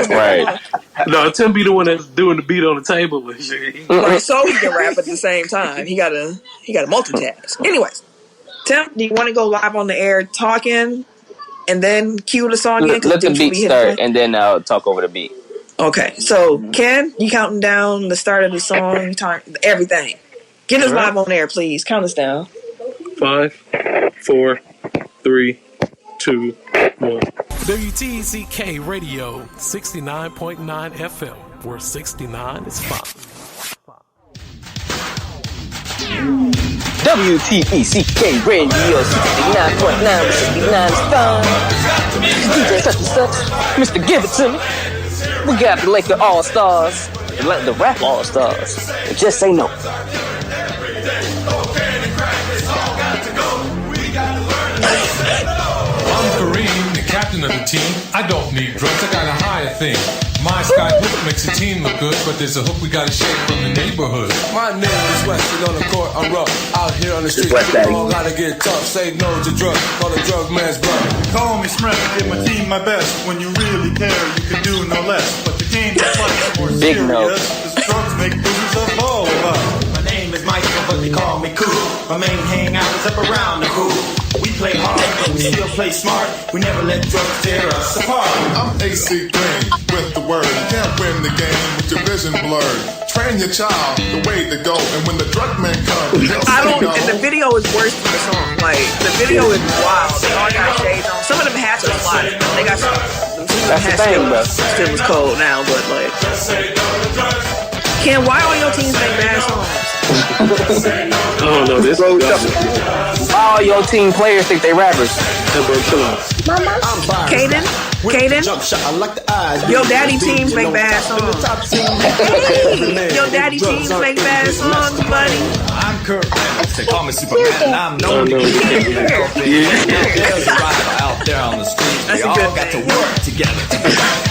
right? No, Tim be the one that's doing the beat on the table and shit. Right, so he can rap at the same time. He got to multitask. Anyways, Tim, do you want to go live on the air talking? And then cue the song in. Let the beat start, and then I'll talk over the beat. Okay, so Ken, you counting down the start of the song, you talking everything. Get us live on air, please. Count us down. 5, 4, 3, 2, 1. WTECK Radio 69.9 FM, where 69 is fun. WTECK Radio 69.9, 69 is fine. DJ such and such, Mr. Give It To Me. We got the Laker All-Stars, the Rap All-Stars. Just say no. I'm Kareem, the captain of the team. I don't need drugs, I got a higher thing. My sky hook makes a team look good, but there's a hook we gotta shake from the neighborhood. My name is Weston, on the court I'm rough. Out here on the street, we all gotta get tough. Say no to drugs, call the drug man's bluff. Call me Smith, give my team my best. When you really care, you can do no less. But the game is much more serious. Cause drugs make losers of all of us. My name is Michael, but they call me Cool. My main hangout is up around the pool. We play hard, but we still play smart. We never let drugs tear us apart. I'm AC Green with the word. You can't win the game with your vision blurred. Train your child the way to go, and when the drug man comes, and the video is worse than the song. Like, the video is wild. They all got shades on. Some of them hats are slotted. They got some. That's the thing, bro. Still is cold now, but like. Ken, why all your teams make bad songs? I don't know. This all your team players think they rappers. Kaden, your daddy teams make bad songs. Hey, your daddy teams make bad songs, buddy. I'm Kurt. They call me Superman, and I'm known to be out there on the street. We all got to work together.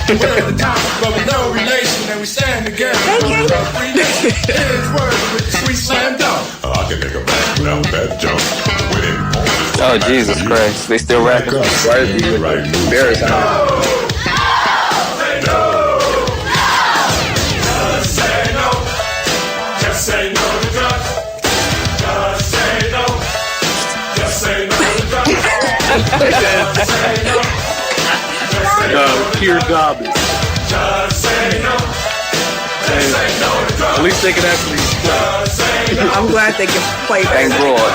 We're the top, but with no relation, and we stand together. Hey, Sweet slam dunk. I can make a man without that jump. Oh, Jesus Christ. They still rapping. Right. Bears out. Say no. Just say no. Just say no to drugs. Just say no. Just say no to drugs. Just say no. Pure garbage. Just say no. Just say no to drugs. At least they can actually play. I'm glad they can play Thank Lord.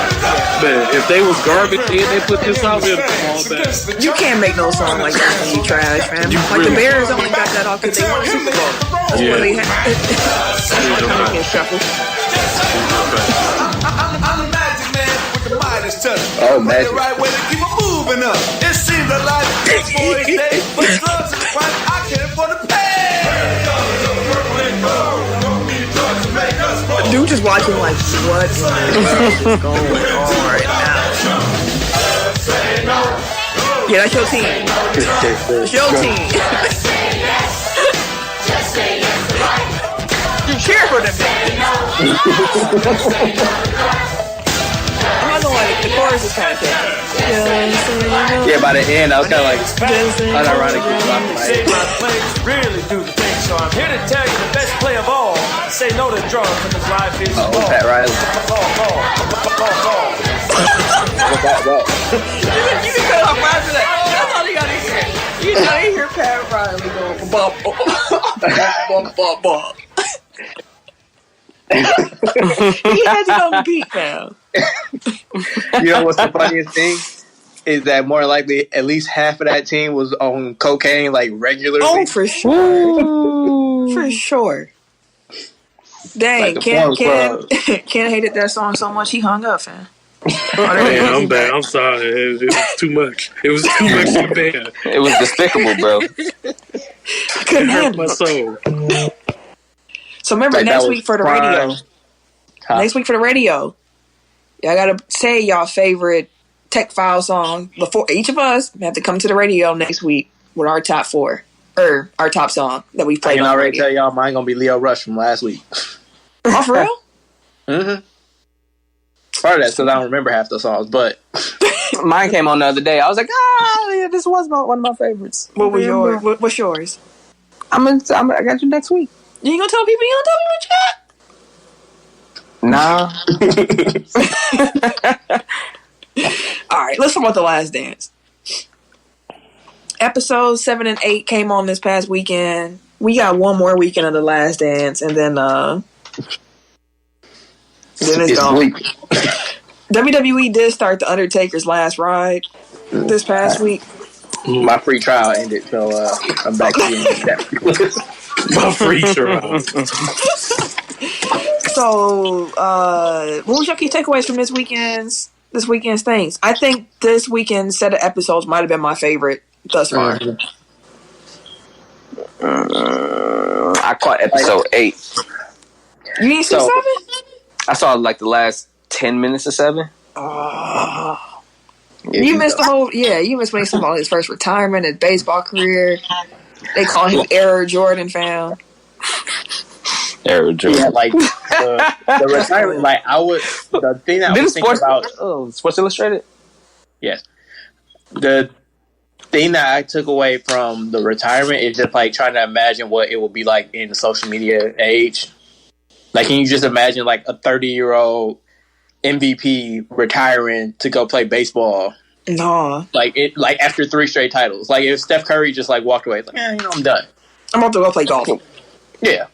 Man, if they was garbage and they put this out, it'd fall back. You can't make no song like that when you trash, man. Like the Bears only got that off because they won the Super Bowl. That's what they had. They can shuffle. I'm the magic man with the Midas touch. Oh, magic. The right way to keep it moving up. It seems a lot of things for a day, but drugs is fine. I can't afford to pay. Dude just watching like, what is going on right now? Yeah, that's your team. That's your team. You cheer for them. I'm not gonna lie, the chorus is kind of catchy. Yeah, by the end, I was kind of like, unironically. Really do the thing, so I'm here to tell you the best play of all. Say no to drugs because life is ball. Pat Riley. You can cut off right after that. That's all you gotta hear. You gotta hear Pat Riley going bop, bop, bop, bop. He had to go repeat, fam. You know what's the funniest thing? Is that more likely at least half of that team was on cocaine like regularly? Oh, for sure. For sure. Dang, like Ken hated that song so much he hung up, fam. Man, I'm bad. I'm sorry. It was too much. It was too much for the band. It was despicable, bro. I couldn't handle my soul. So remember, next week for the radio. Next week for the radio. Y'all gotta say y'all favorite Tech File song before each of us have to come to the radio next week with our top 4 or our top song that we played. I can already tell y'all mine gonna be Leo Rush from last week. Oh, for real? Mm-hmm. Part of that's because I don't remember half the songs, but mine came on the other day. I was like, yeah, this was one of my favorites. What was yours? What's yours? I got you next week. You ain't gonna tell people you don't tell me what you got? Nah. All right, let's talk about The Last Dance. Episodes 7 and 8 came on this past weekend. We got one more weekend of The Last Dance, and then it's gone. WWE did start The Undertaker's Last Ride this past week. My free trial ended, so I'm back to that. My free trial. So, what was your key takeaways from this weekend's things? I think this weekend's set of episodes might have been my favorite thus far. I caught episode 8. You didn't see 7? I saw like the last 10 minutes of 7. You missed the whole. Yeah, you missed when he talked about his first retirement, his baseball career. They call him Error Jordan, fam. Error Jordan. Yeah, like the retirement. Like the thing that I was thinking about. Oh, Sports Illustrated. Yes, the thing that I took away from the retirement is just like trying to imagine what it will be like in the social media age. Like, can you just imagine like a 30-year-old MVP retiring to go play baseball? No. Like after 3 straight titles. Like if Steph Curry just like walked away, like, I'm done. I'm about to go play golf. Yeah.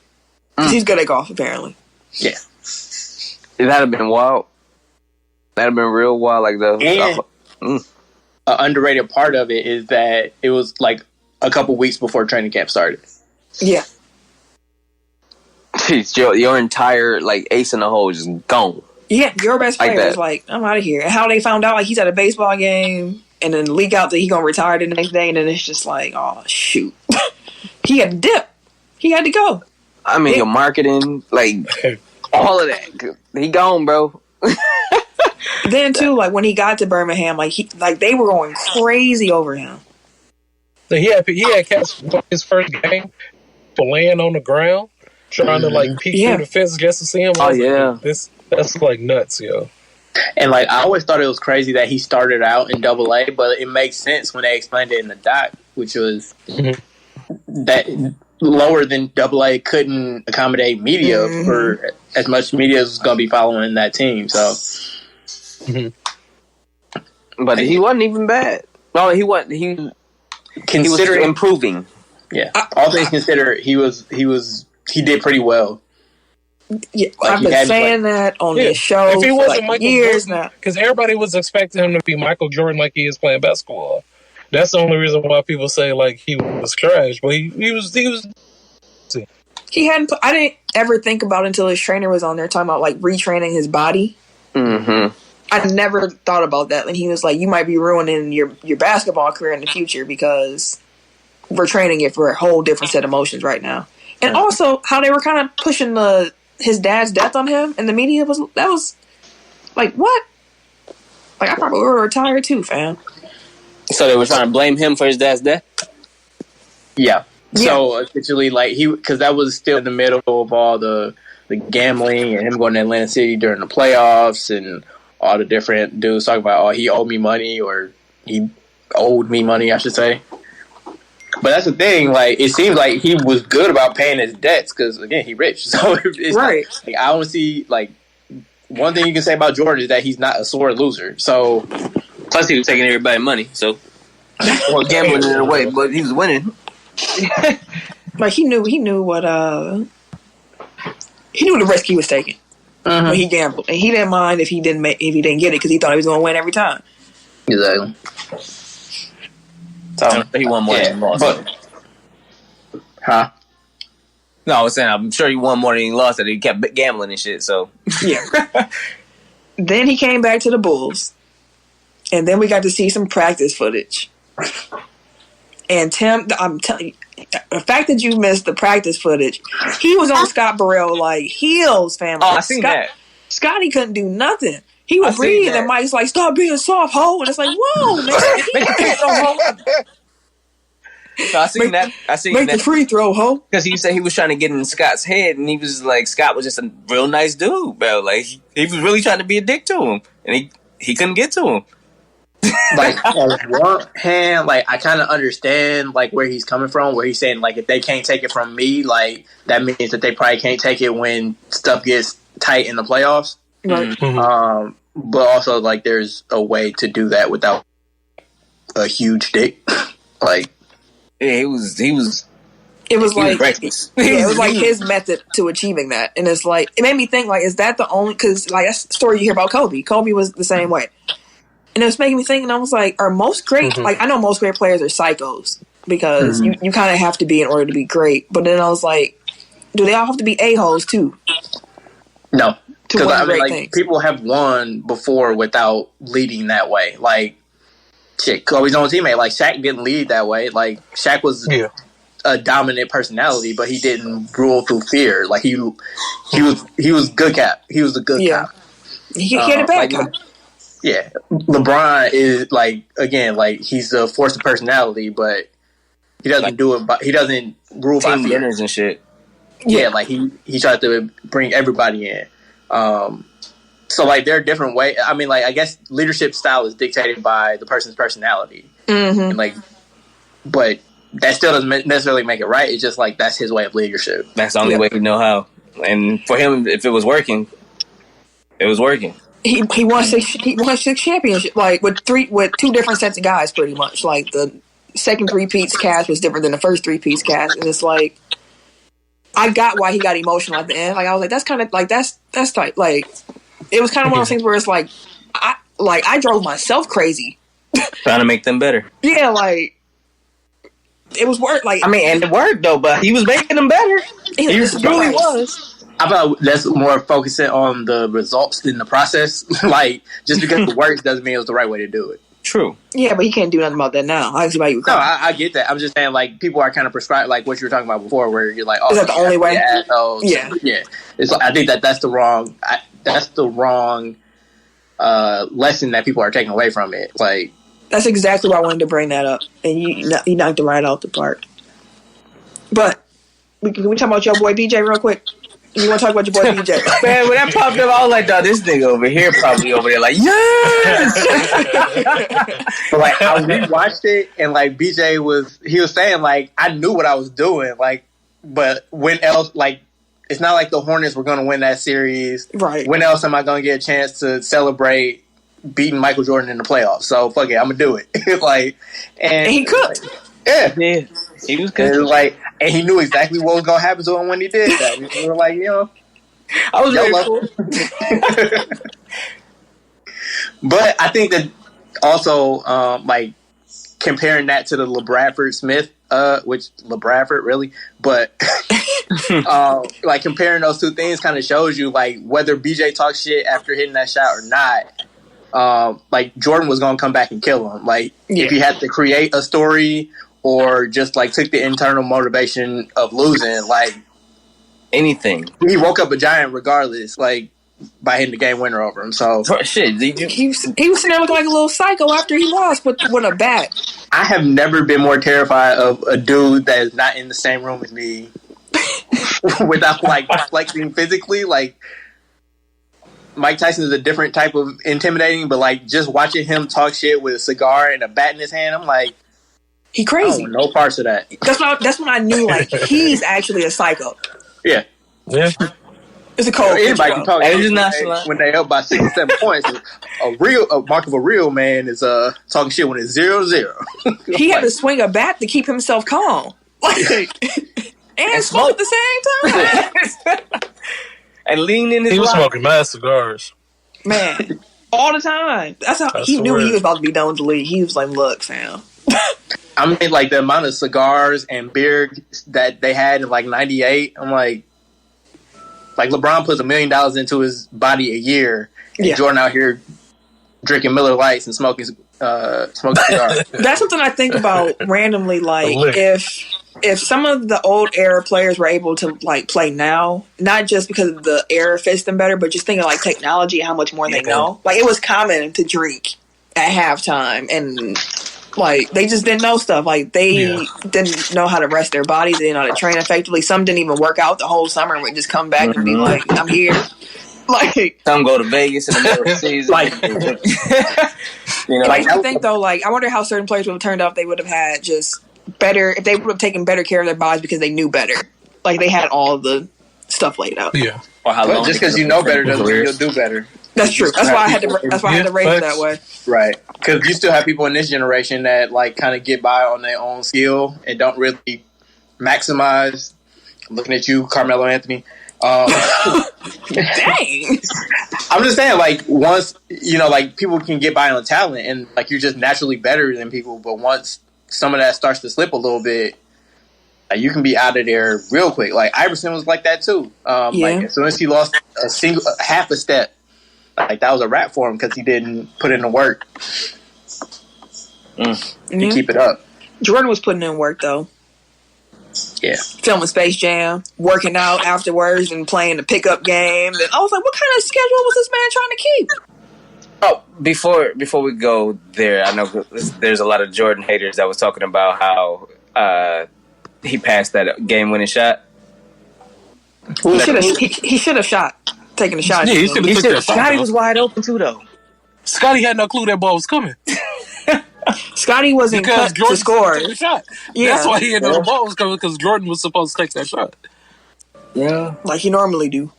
He's good at golf, apparently. Yeah. That'd have been wild. That'd have been real wild. Like an underrated part of it is that it was like a couple weeks before training camp started. Yeah. Jeez, your entire like ace in the hole is just gone. Yeah, your best player is like, I'm out of here. And how they found out, like, he's at a baseball game and then leak out that he gonna retire the next day, and then it's just like, oh shoot. He had to dip. He had to go. I mean, your marketing, like all of that. He gone, bro. Then too, like when he got to Birmingham, like they were going crazy over him. So he had cats his first game for laying on the ground, trying to like peek through the fence just to see him. Yeah, that's like nuts, yo. And like I always thought it was crazy that he started out in AA, but it makes sense when they explained it in the doc, which was that lower than AA couldn't accommodate media for as much media as was going to be following that team. So, but he wasn't even bad. No, he wasn't. He was improving. Yeah, all things considered, he did pretty well. Yeah, I've been saying that on this show if he for wasn't like Michael years Jordan, now. Because everybody was expecting him to be Michael Jordan like he is playing basketball. That's the only reason why people say like he was trash, but he was. He hadn't. I didn't ever think about it until his trainer was on there talking about like retraining his body. I never thought about that, and he was like, "You might be ruining your basketball career in the future because we're training it for a whole different set of emotions right now." And also, how they were kind of pushing his dad's death on him, and the media was like, "What?" Like I probably would retire too, fam. So they were trying to blame him for his dad's death. Yeah. So essentially, like because that was still in the middle of all the gambling and him going to Atlantic City during the playoffs and all the different dudes talking about, he owed me money or he owed me money, I should say. But that's the thing. Like it seems like he was good about paying his debts because again, he rich. So it's like I don't see like one thing you can say about Jordan is that he's not a sore loser. So plus he was taking everybody's money, so gambling in a way, but he was winning. Like he knew what he knew the risk he was taking when he gambled, and he didn't mind if he didn't get it because he thought he was going to win every time. Exactly. So he won more than he lost. No, I was saying I'm sure he won more than he lost. That he kept gambling and shit. So yeah. Then he came back to the Bulls, and then we got to see some practice footage. And Tim, I'm telling you, the fact that you missed the practice footage, he was on Scott Burrell like heels, family. Oh, I seen that. Scotty couldn't do nothing. He would breathe, and Mike's like, "Stop being soft, ho!" And it's like, "Whoa, man, So I seen that. Make the free throw, ho!" Because he said he was trying to get in Scott's head, and he was like, Scott was just a real nice dude, bro. Like he was really trying to be a dick to him, and he couldn't get to him. Like on one hand, like I kind of understand like where he's coming from, where he's saying like if they can't take it from me, like that means that they probably can't take it when stuff gets tight in the playoffs. Right. But also like there's a way to do that without a huge dick. Like yeah, it was like reckless. It was like his method to achieving that, and it's like it made me think like, is that the only? Because like that's the story you hear about Kobe. Kobe was the same way. And it was making me think, and I was like, are most great, like, I know most great players are psychos because you kind of have to be in order to be great. But then I was like, do they all have to be a-holes too? No. Because, I mean, like, things? people have won before without leading that way. Like, shit, Kobe's own teammate. Like, Shaq didn't lead that way. Like, Shaq was a dominant personality, but he didn't rule through fear. Like, he was good cap. He was a good cap. He had a bad cap. Yeah, LeBron is like again, like he's a force of personality, but he doesn't do it. But he doesn't rule by team fear dinners and shit. Yeah, like he tried to bring everybody in. So like there are different ways. I mean, like I guess leadership style is dictated by the person's personality, and like, but that still doesn't necessarily make it right. It's just like that's his way of leadership. That's the only way he know how. And for him, if it was working, it was working. He won six championships, like with two different sets of guys, pretty much. Like the second three-peats cast was different than the first three-peats cast, and it's like I got why he got emotional at the end. Like I was like, that's kind of like that's tight. Like it was kind of one of those things where it's like I drove myself crazy trying to make them better. Yeah, like it was work. Like I mean, and it worked though, but he was making them better. He really was. I thought that's more focusing on the results than the process. Like, just because it works doesn't mean it was the right way to do it. True. Yeah, but he can't do nothing about that now. I get that. I'm just saying, like, people are kind of prescribed, like what you were talking about before, where you're like, "Oh, is that the only way?" Yeah. It's like, I think that's the wrong. Lesson that people are taking away from it. Like, that's exactly why I wanted to bring that up, and you knocked it right out the park. But can we talk about your boy BJ real quick? You want to talk about your boy BJ? Man, when that popped up, I was like, "Dog, this nigga over here probably over there like yes." But like I rewatched it, and like BJ was saying like I knew what I was doing, like, but when else? Like, it's not like the Hornets were going to win that series, right? When else am I going to get a chance to celebrate beating Michael Jordan in the playoffs? So fuck it, I'm gonna do it. Like, and he cooked. Yeah. He was good. And he knew exactly what was going to happen to him when he did that. And we were like, I was ready for it. But I think that also, like, comparing that to the LeBradford Smith, which LeBradford really, but like comparing those two things kind of shows you like whether BJ talks shit after hitting that shot or not. Like Jordan was going to come back and kill him. Like if he had to create a story or just like took the internal motivation of losing, like anything, he woke up a giant regardless. Like by hitting the game winner over him. So shit, he was sitting there looking like a little psycho after he lost with a bat. I have never been more terrified of a dude that is not in the same room as me without like flexing physically. Like Mike Tyson is a different type of intimidating, but like just watching him talk shit with a cigar and a bat in his hand, I'm like, he crazy. I don't want no parts of that. That's when I knew like he's actually a psycho. Yeah. It's a cold. Anybody can talk when they up by 6 or 7 points. A mark of a real man is talking shit when it's 0-0. He had to swing a bat to keep himself calm, like and smoke at the same time, and lean in his. He was smoking mad cigars, man, all the time. That's how he knew he was about to be done with the league. He was like, "Look, fam." I mean, like the amount of cigars and beer that they had in like '98. I'm like LeBron puts $1 million into his body a year, and Jordan out here drinking Miller Lights and smoking cigars. That's something I think about randomly. Like if some of the old era players were able to like play now, not just because the era fits them better, but just thinking like technology, how much more they know. Like it was common to drink at halftime, and like they just didn't know stuff. Like they didn't know how to rest their bodies. They didn't know how to train effectively. Some didn't even work out the whole summer and would just come back and be like, "I'm here." Like some go to Vegas in the middle of the season. Like I think though, like I wonder how certain players would have turned out if they would have had just better, if they would have taken better care of their bodies because they knew better. Like they had all the stuff laid out. Yeah. Or how long just because you know better doesn't mean you'll do better. That's true. That's why I had to. That's why I had to raise it that way. Right. Because you still have people in this generation that like kind of get by on their own skill and don't really maximize. Looking at you, Carmelo Anthony. Dang. I'm just saying, like once like people can get by on talent and like you're just naturally better than people, but once some of that starts to slip a little bit, you can be out of there real quick. Like Iverson was like that too. Like as soon as he lost half a step, like that was a wrap for him because he didn't put in the work to keep it up. Jordan was putting in work though. Yeah, filming Space Jam, working out afterwards, and playing the pickup game. And I was like, what kind of schedule was this man trying to keep? Oh, before we go there, I know there's a lot of Jordan haters that was talking about how he passed that game-winning shot. He should have taken a shot. Yeah, he should have took that shot. Scotty was wide open too, though. Scotty had no clue that ball was coming. Scotty wasn't cut to score. Take the shot. Yeah, that's why he had no ball was coming, because Jordan was supposed to take that shot. Yeah, like he normally do.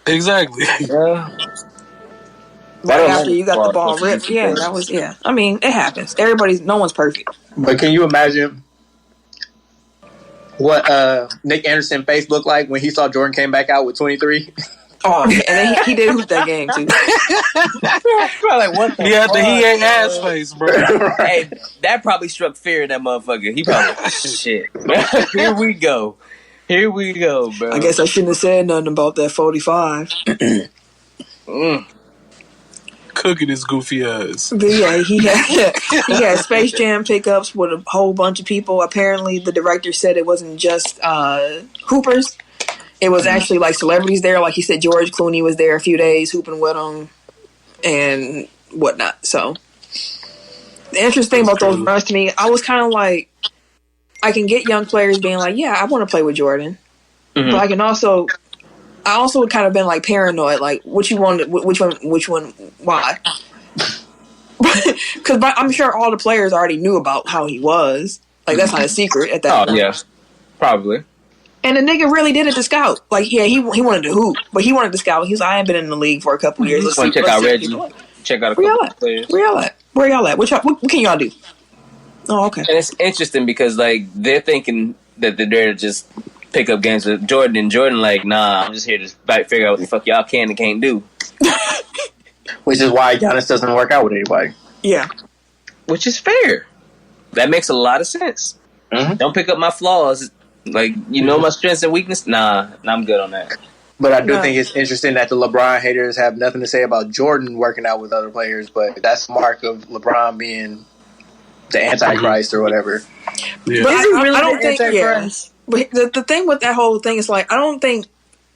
Exactly. Yeah. Right after you got the ball ripped. Yeah, that was. Yeah, I mean, it happens. No one's perfect. But can you imagine what Nick Anderson's face looked like when he saw Jordan came back out with 23? Oh, and then he did hoop that game too. Like, what the he had the he ain't ass face, bro. Hey, that probably struck fear in that motherfucker. He probably shit. Here we go, bro. I guess I shouldn't have said nothing about that 45. Cooking his goofy ass. But yeah, he had Space Jam pickups with a whole bunch of people. Apparently, the director said it wasn't just hoopers. It was actually like celebrities there. Like he said, George Clooney was there a few days hooping with him and whatnot. So the interesting about those runs to me, I was kind of like, I can get young players being like, yeah, I want to play with Jordan, but I also kind of been like paranoid, like which one, why? Because I'm sure all the players already knew about how he was. Like that's not a secret at that point. Yeah, probably. And the nigga really did it to scout. Like, yeah, he wanted to hoop, but he wanted to scout. He was like, I ain't been in the league for a couple years. Let's check out Reggie. Check out a couple of players. Where y'all at? What can y'all do? Oh, okay. And it's interesting because, like, they're thinking that they're there to just pick up games with Jordan, and Jordan, like, nah, I'm just here to figure out what the fuck y'all can and can't do. Which is why Giannis doesn't work out with anybody. Yeah. Which is fair. That makes a lot of sense. Mm-hmm. Don't pick up my flaws. Like, you know my strengths and weakness? Nah, I'm good on that. But I do think it's interesting that the LeBron haters have nothing to say about Jordan working out with other players, but that's mark of LeBron being the Antichrist or whatever. Yeah. But I don't think, But the thing with that whole thing is, like, I don't think,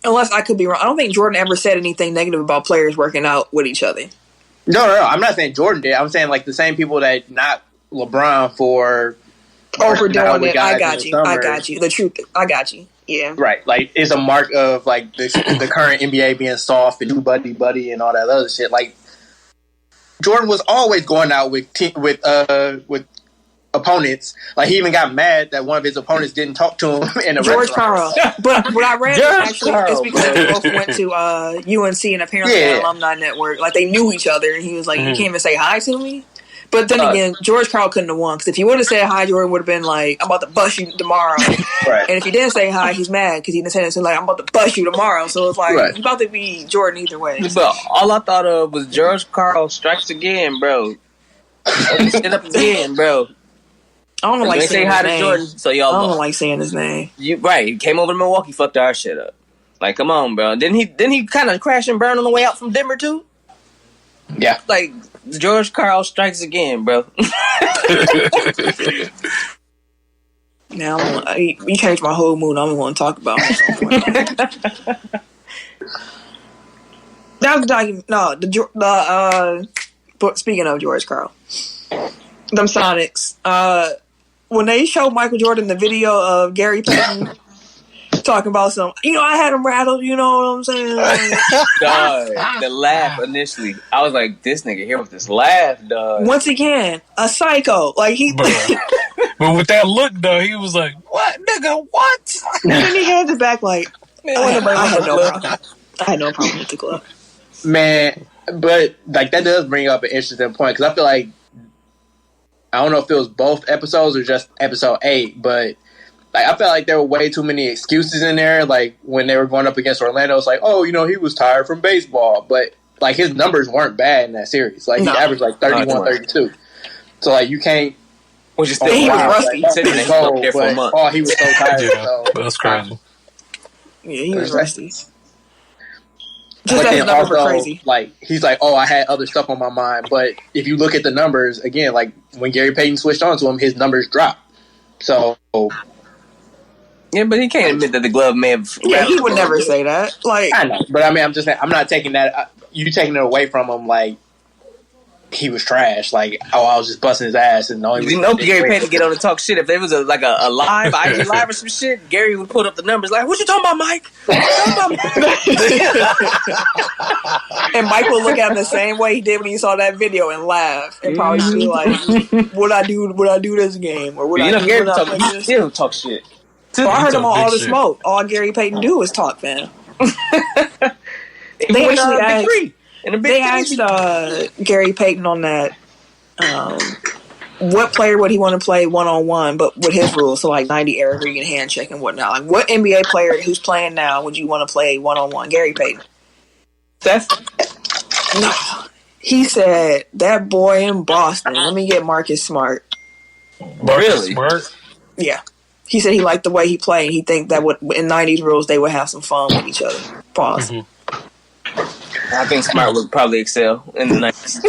unless I could be wrong, I don't think Jordan ever said anything negative about players working out with each other. No. I'm not saying Jordan did. I'm saying, like, the same people that not LeBron for... overdoing it. I got you. The truth. I got you. Yeah. Right. Like, it's a mark of, like, the current NBA being soft and new buddy and all that other shit. Like, Jordan was always going out with opponents. Like, he even got mad that one of his opponents didn't talk to him in a George restaurant. Carl. But what I read is because they both went to UNC and apparently the alumni network. Like, they knew each other, and he was like, you can't even say hi to me? But then again, George Karl couldn't have won, because if he would have said hi, Jordan would have been like, I'm about to bust you tomorrow. Right. And if he didn't say hi, he's mad because he didn't say anything like, I'm about to bust you tomorrow. So it's like, he's about to be Jordan either way. But all I thought of was George Karl strikes again, bro. Stand up again, bro. I don't like saying his name. Jordan, so y'all I don't like saying his name. Right, he came over to Milwaukee, fucked our shit up. Like, come on, bro. Didn't he kind of crash and burn on the way out from Denver too? Yeah. Like, George Karl strikes again, bro. Now, you changed my whole mood. I'm going to talk about it. That was the document. No, but speaking of George Karl, them Sonics. When they showed Michael Jordan the video of Gary Payton talking about some, I had him rattled, you know what I'm saying? Dog, the laugh initially. I was like, this nigga here with this laugh, dog. Once again, a psycho. Like, but with that look, though, he was like, what, nigga, what? And he hands it back like, I had no problem. I had no problem with the glove. Man, but, like, that does bring up an interesting point, because I feel like, I don't know if it was both episodes or just episode 8, but like, I felt like there were way too many excuses in there. Like, when they were going up against Orlando, it's like, oh, he was tired from baseball. But, like, his numbers weren't bad in that series. Like, he averaged, like, 31, 32. So, like, you can't... Which is still rusty. Like, for a month. Oh, he was so tired. Yeah, that's crazy. Yeah, he was rusty. Just that his numbers were crazy. Like, he's like, oh, I had other stuff on my mind. But if you look at the numbers, again, like, when Gary Payton switched on to him, his numbers dropped. So... Yeah, but he can't admit that the glove may have... Yeah, he would never say that. Like, I know, but I mean, I'm just saying, I'm not taking that... you taking it away from him, like... he was trash. Like, I was just busting his ass, and the only you know Gary Payton get on to talk shit. If there was a live IG live or some shit, Gary would put up the numbers like, "What you talking about, Mike?" And Mike will look at him the same way he did when he saw that video and laugh and probably be like, "Would I do this game?" Or would I do Gary still talk shit. Well, I heard him on All the Smoke. All Gary Payton do is talk, fam. They asked Gary Payton on that, what player would he want to play one-on-one, but with his rules, so like 90 air raid and hand check and whatnot. Like, what NBA player who's playing now would you want to play one-on-one? Gary Payton. Steph? No. He said, that boy in Boston. Let me get Marcus Smart. Marcus Smart? Yeah. He said he liked the way he played. He think that in 90s rules, they would have some fun with each other. Pause. Mm-hmm. I think Smart would probably excel in the 90s.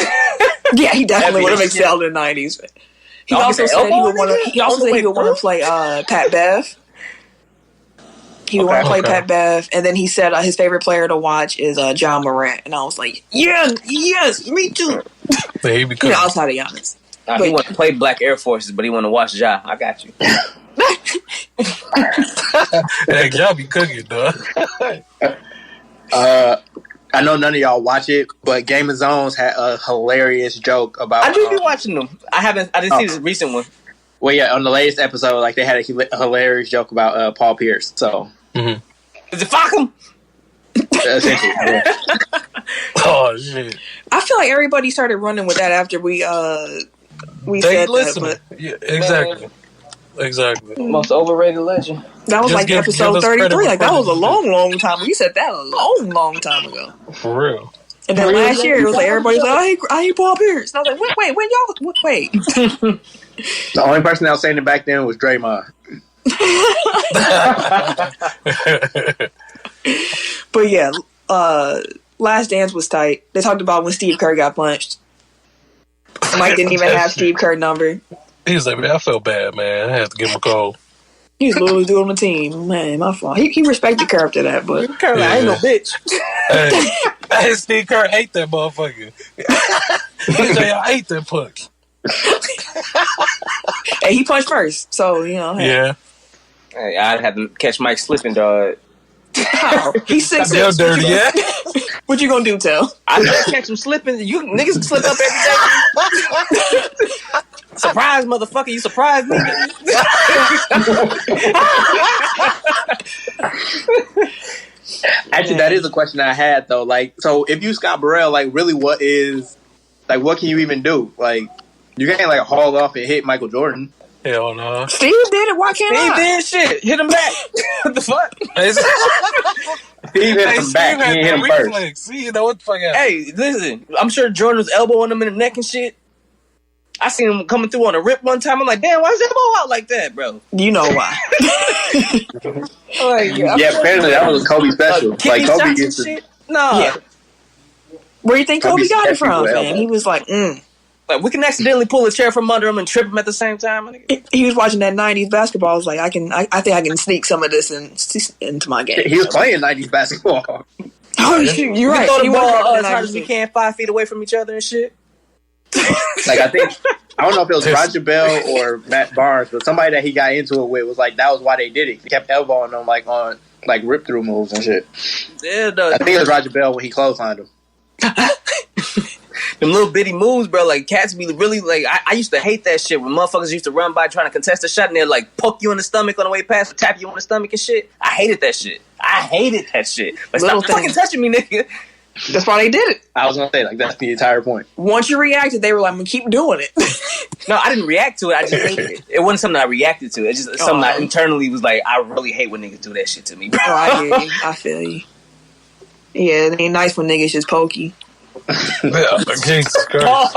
Yeah, he definitely would have excelled in the 90s. He also said he would want to play Pat Bev. He would want to play Pat Bev, and then he said his favorite player to watch is John Morant, and I was like, yes, me too. Outside of Giannis. He want to play Black Air Forces, but he want to watch Ja. I got you. Hey, y'all be cooking, dog. I know none of y'all watch it, but Game of Zones had a hilarious joke about. I do be watching them. I didn't see this recent one. Well, yeah, on the latest episode, like they had a hilarious joke about Paul Pierce. So, is it fuck him? Essentially, yeah. Oh shit! I feel like everybody started running with that after we said that. But yeah, exactly. Exactly. Most overrated legend. That was like episode 33. Like, that was a long time ago. You said that a long time ago. For real. And then last year, it was like, everybody's like, I hate Paul Pierce. And I was like, wait, The only person that was saying it back then was Draymond. But yeah, Last Dance was tight. They talked about when Steve Kerr got punched. Mike didn't even have Steve Kerr's number. He was like, man, I felt bad, man. I had to give him a call. He was literally doing on the team. Man, my fault. He respected Kerr after that, but Kerr, I ain't no bitch. Hey, Steve Kerr ate that motherfucker. He said, I ate that punch. Hey, he punched first, so, you know. Hey. Yeah. Hey, I'd have to catch Mike slipping, dog. How? He's 6'6". Dirty, yeah? What you gonna do, Tell? I just catch him slipping. You niggas slip up every day. Surprise, motherfucker! You surprised me. Actually, that is a question I had though. Like, so if you Scott Burrell, like, really, what can you even do? Like, you can't like haul off and hit Michael Jordan. Hell no. Steve did it. Why can't I? Steve did shit. Hit him back. What the fuck? Steve hit him back. He hit him first. See, you know what the fuck happened? Hey, listen. I'm sure Jordan was elbowing him in the neck and shit. I seen him coming through on a rip one time. I'm like, damn, why is elbow out like that, bro? You know why? Apparently that was Kobe special. Like Kobe gets shit. No. Yeah. Where do you think Kobe got it from, man? He was like, Like, we can accidentally pull a chair from under him and trip him at the same time. He was watching that 90s basketball. I was like, I think I can sneak some of this into my game. He was playing 90s basketball. Oh, shoot, you're right. Throw the ball as hard as we can, 5 feet away from each other and shit. Like, I don't know if it was Roger Bell or Matt Barnes, but somebody that he got into it with was like, that was why they did it. He kept elbowing them like on like rip through moves and shit. Yeah, I think it was Roger Bell when he clotheslined him. Them little bitty moves, bro. Like, cats be really like. I used to hate that shit when motherfuckers used to run by trying to contest a shot and they'd like poke you in the stomach on the way past, or tap you on the stomach and shit. I hated that shit. Like, stop fucking touching me, nigga. That's why they did it. I was gonna say, like, that's the entire point. Once you reacted, they were like, I'm gonna keep doing it. No, I didn't react to it. I just hated it. It wasn't something I reacted to. It's just something I internally was like, I really hate when niggas do that shit to me, bro. Oh, I hear you. I feel you. Yeah, it ain't nice when niggas just poke you. Jesus Christ.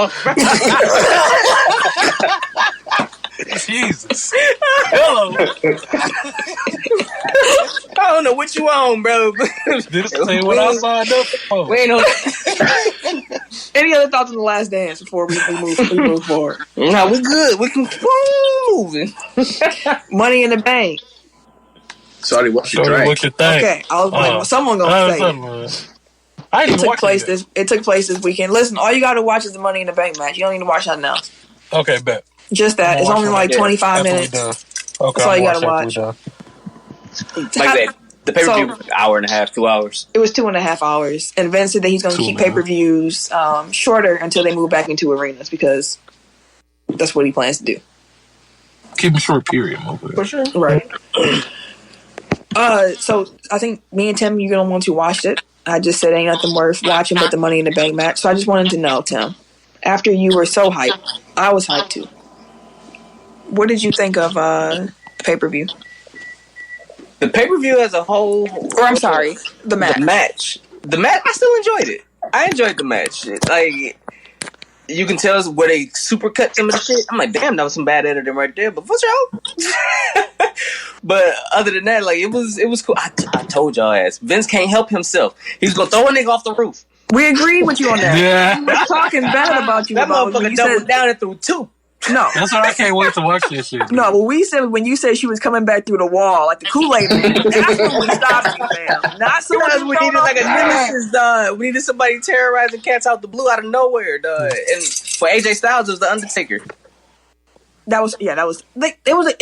Jesus. Hello. I don't know what you on, bro. This ain't what I signed up for. We ain't on. Any other thoughts on The Last Dance before we move forward? No, we good. We can keep on moving. Money in the Bank. Sorry, what you think? Okay, I was like, someone gonna say it. It took place this weekend. Listen, all you got to watch is the Money in the Bank match. You don't need to watch nothing else. Okay, bet. Just that. It's only like 25 minutes. Okay, that's all you got to watch. Like that. The pay-per-view was an hour and a half, 2 hours. It was 2.5 hours. And Vince said that he's going to keep pay-per-views shorter until they move back into arenas because that's what he plans to do. Keep them short, period. For sure. Right. So I think me and Tim, you're going to want to watch it. I just said ain't nothing worth watching but the Money in the Bank match. So I just wanted to know, Tim, after you were so hyped, I was hyped too. What did you think of the pay-per-view? The pay-per-view as a whole... Or I'm sorry, the match. The match, I still enjoyed it. I enjoyed the match. Like, you can tell where they super cut some of the shit. I'm like, damn, that was some bad editing right there. But what's y'all? But other than that, like, it was cool. I told y'all ass. Vince can't help himself. He's going to throw a nigga off the roof. We agreed with you on that. Yeah. We were talking bad about you. That motherfucker doubled down and threw two. No. That's why I can't wait to watch this shit. No, but we said when you said she was coming back through the wall, like the Kool-Aid man, that's when we stopped you, fam. Not so much we needed like a nemesis, dog. We needed somebody terrorizing cats out the blue out of nowhere, dog. And for AJ Styles, it was the Undertaker. It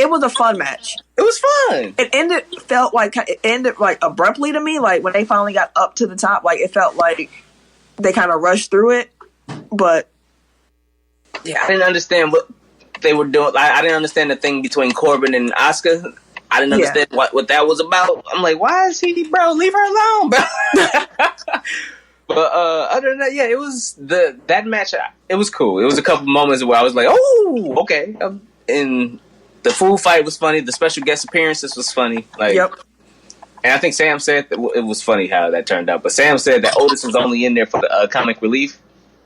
was a fun match. It was fun. It ended like abruptly to me. Like when they finally got up to the top, like it felt like they kind of rushed through it. But yeah, I didn't understand what they were doing. I didn't understand the thing between Corbin and Asuka. I didn't understand what that was about. I'm like, why is he, bro? Leave her alone, bro. But other than that, yeah, it was that match. It was cool. It was a couple moments where I was like, oh, okay. And the food fight was funny. The special guest appearances was funny. Like, yep. And I think Sam said that it was funny how that turned out. But Sam said that Otis was only in there for the comic relief,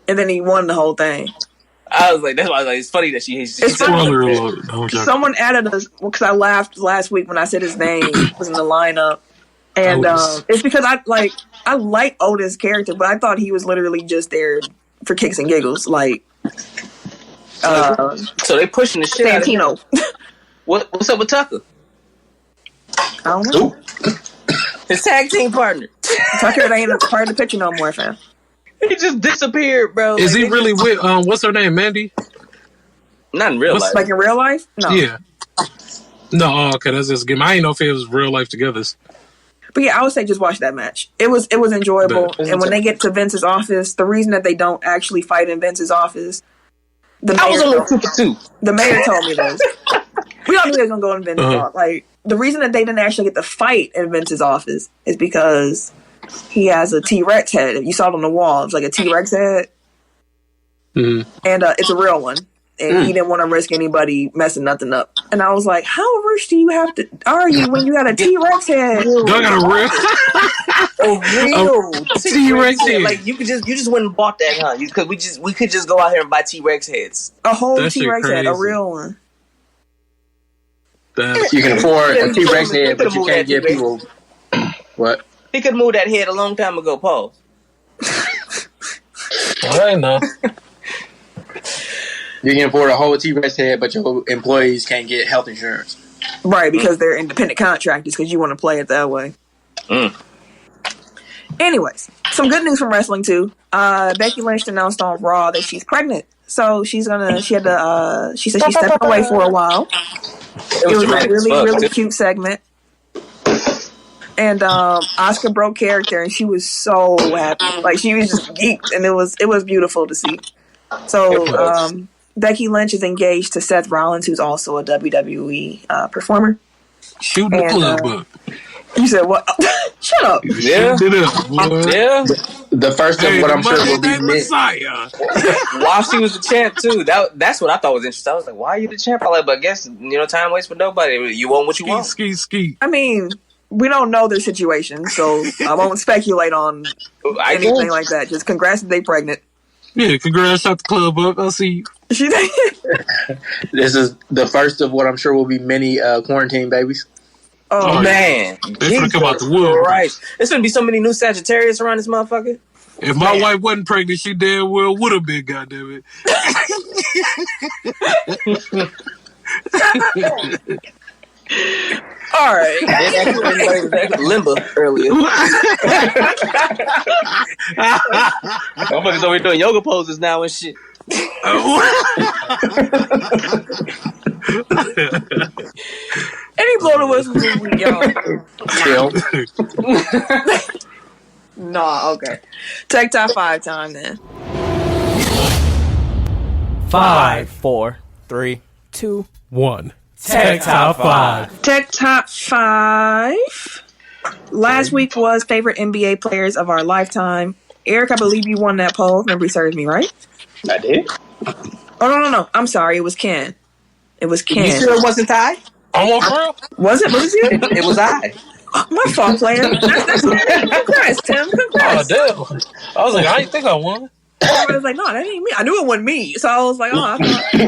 and then he won the whole thing. I was like, that's why I was like, it's funny that she someone added us because I laughed last week when I said his name was in the lineup, and it's because I like Otis' character, but I thought he was literally just there for kicks and giggles, like. So they pushing the shit Santino. Out of him. What's up with Tucker? I don't know. His tag team partner. Tucker ain't a part of the picture no more, fam. He just disappeared, bro. Is he really with what's her name, Mandy? Not in real life. Like in real life? No. Yeah. No, okay, that's just a game. I didn't know if it was real life together. But yeah, I would say just watch that match. It was enjoyable. And when they get to Vince's office, the reason that they don't actually fight in Vince's office, the mayor told me this. We all knew they were gonna go in Vince's office. Like the reason that they didn't actually get to fight in Vince's office is because he has a T-Rex head. You saw it on the wall. It's like a T-Rex head. Mm-hmm. And it's a real one. And he didn't want to risk anybody messing nothing up. And I was like, how rich do you have to are you when you got a T-Rex head? I got a real T-Rex head. Like you just went and bought that, huh? Because we could just go out here and buy T-Rex heads. A whole T-Rex head, a real one. You can afford a T-Rex head, but you can't get people. What? He could move that head a long time ago, Paul. I know. You can afford a whole T-Rex head, but your employees can't get health insurance. Right, because they're independent contractors, because you want to play it that way. Anyways, some good news from wrestling, too. Becky Lynch announced on Raw that she's pregnant. So she said she's stepping away for a while. It was a really cute segment. And Asuka broke character, and she was so happy. Like, she was just geeked, and it was beautiful to see. So, Becky Lynch is engaged to Seth Rollins, who's also a WWE performer. Shooting the club up. You said what? Shut up. Yeah. Yeah. The first of what I'm sure will be Messiah. While she was the champ, too. That's what I thought was interesting. I was like, why are you the champ? But I guess, time waits for nobody. You want what you want. Ski. I mean, we don't know their situation, so I won't speculate on anything like that. Just congrats that they pregnant. Yeah, congrats, shut the club up. I'll see you. This is the first of what I'm sure will be many quarantine babies. Oh man. They're gonna come out the wood. Right. There's gonna be so many new Sagittarius around this motherfucker. If my wife wasn't pregnant, she damn well would have been, goddammit. All right. Limbo earlier. Motherfuckers over here doing yoga poses now and shit. Any blow the whistles this week, y'all? Nah, okay. Take top 5 time then. 5, 4, 3, 2, 1. Tech Top 5. Tech Top 5. Last week was favorite NBA players of our lifetime. Eric, I believe you won that poll. Memory serves me, right? I did. Oh, no. I'm sorry. It was Ken. You sure it wasn't Ty? I'm on real. Was it? Was it you? It was I. Oh, my fault, player. That's congrats, Tim. Congrats. Oh, damn. I was like, I didn't think I won. I was like, no, that ain't me. I knew it wasn't me. So I was like,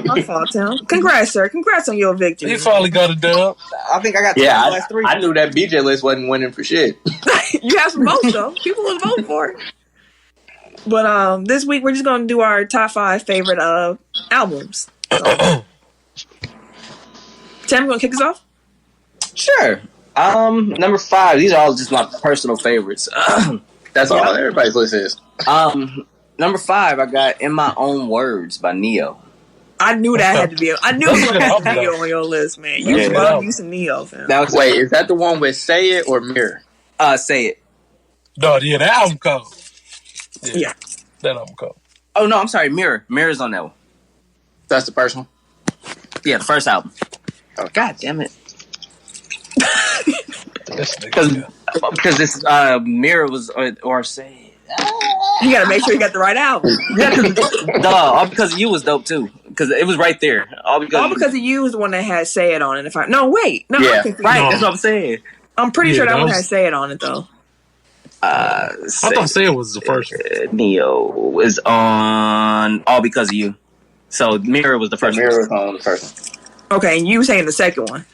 my fault, Tim. Congrats, sir. Congrats on your victory. You finally got a dub. I think I got the last 3. I knew that BJ list wasn't winning for shit. You have some votes, though. People will vote for it. But this week, we're just going to do our top 5 favorite albums. So. Tim, you want to kick us off? Sure. Number 5. These are all just my personal favorites. That's all everybody's list is. Number 5, I got "In My Own Words" by Neo. I knew that had to be. I knew it had to be on your list, man. You love you some Neo, fam. Wait, is that the one with "Say It" or "Mirror"? Say It. No, yeah, that album cover. Yeah, that album cover. Oh no, I'm sorry, "Mirror." "Mirror's" on that one. That's the first one. Yeah, the first album. Oh, God damn it! Because this "Mirror" was or "Say It." You gotta make sure you got the right album. All because of you was dope too. Because it was right there. All because of you was the one that had "Say It" on it. Right. That's what I'm saying. I'm pretty sure that one had "Say It" on it though. I thought "Say It" was the first one. Neo was on "All Because of You." So "Mirror" was the first one. "Mirror" was on the first one. Okay, and you were saying the second one.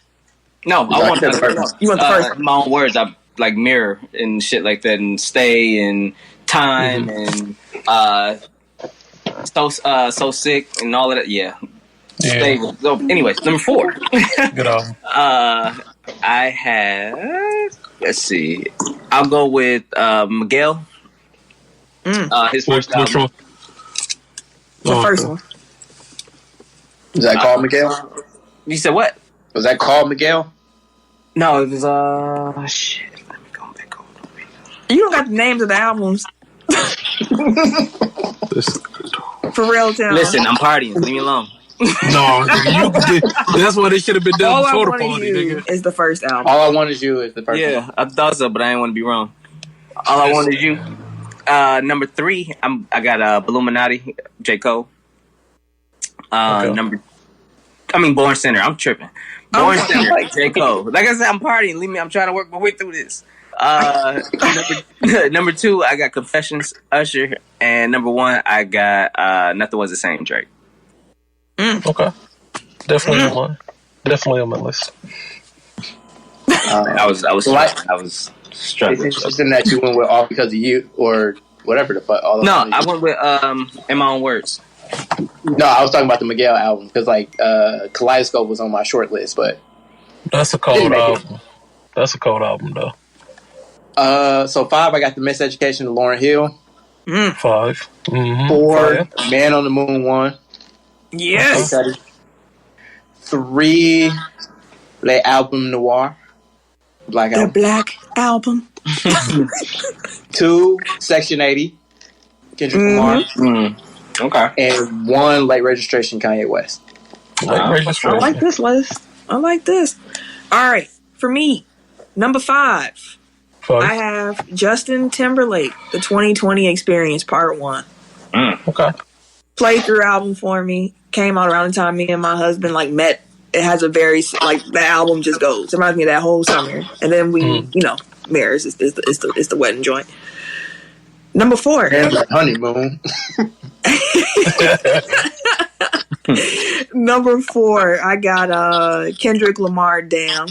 No, I want the first one. You want the first one. My Own Words. I like "Mirror" and shit like that, and "Stay" and "Time" and so sick and all of that. Yeah. Stay. So, anyways, number 4. Good album. I have. Let's see. I'll go with Miguel. His first album. Which one? The first one. Was that called Miguel? You said what? Was that called Miguel? No, it was shit. Let me go back over. You don't got the names of the albums. For real, Tim. Listen, I'm partying. Leave me alone. No, that's what it should have been done before the party, nigga. Is the first album. All I Want Is You is the first one. I thought so, but I didn't want to be wrong. All I Want Is You. Number 3, I got Illuminati, J. Cole. Born Center. I'm tripping. Born Center, J. Cole. Like I said, I'm partying. Leave me. I'm trying to work my way through this. Number 2, I got Confessions, Usher, and number 1, I got Nothing Was the Same, Drake. Okay, definitely on my list. I was struggling. It's interesting that you went with All Because of You or whatever the fuck. I went with In My Own Words. No, I was talking about the Miguel album because Kaleidoscope was on my short list, but that's a cold album. That's a cold album though. So 5, I got The Miseducation of Lauryn Hill. 5. 4, Man on the Moon 1. Yes. 3, Les Album Noir. Black Album. The Black Album. 2, Section 80. Kendrick Lamar. Okay. And 1, Late Registration, Kanye West. I like this list. I like this. All right. For me, number 5. I have Justin Timberlake, The 2020 Experience, Part 1. Okay. Playthrough album for me. Came out around the time me and my husband met. It has a very the album just goes. It reminds me of that whole summer. And then we, Mirrors is the wedding joint. Number 4. And like honeymoon. Number 4, I got Kendrick Lamar, Damn.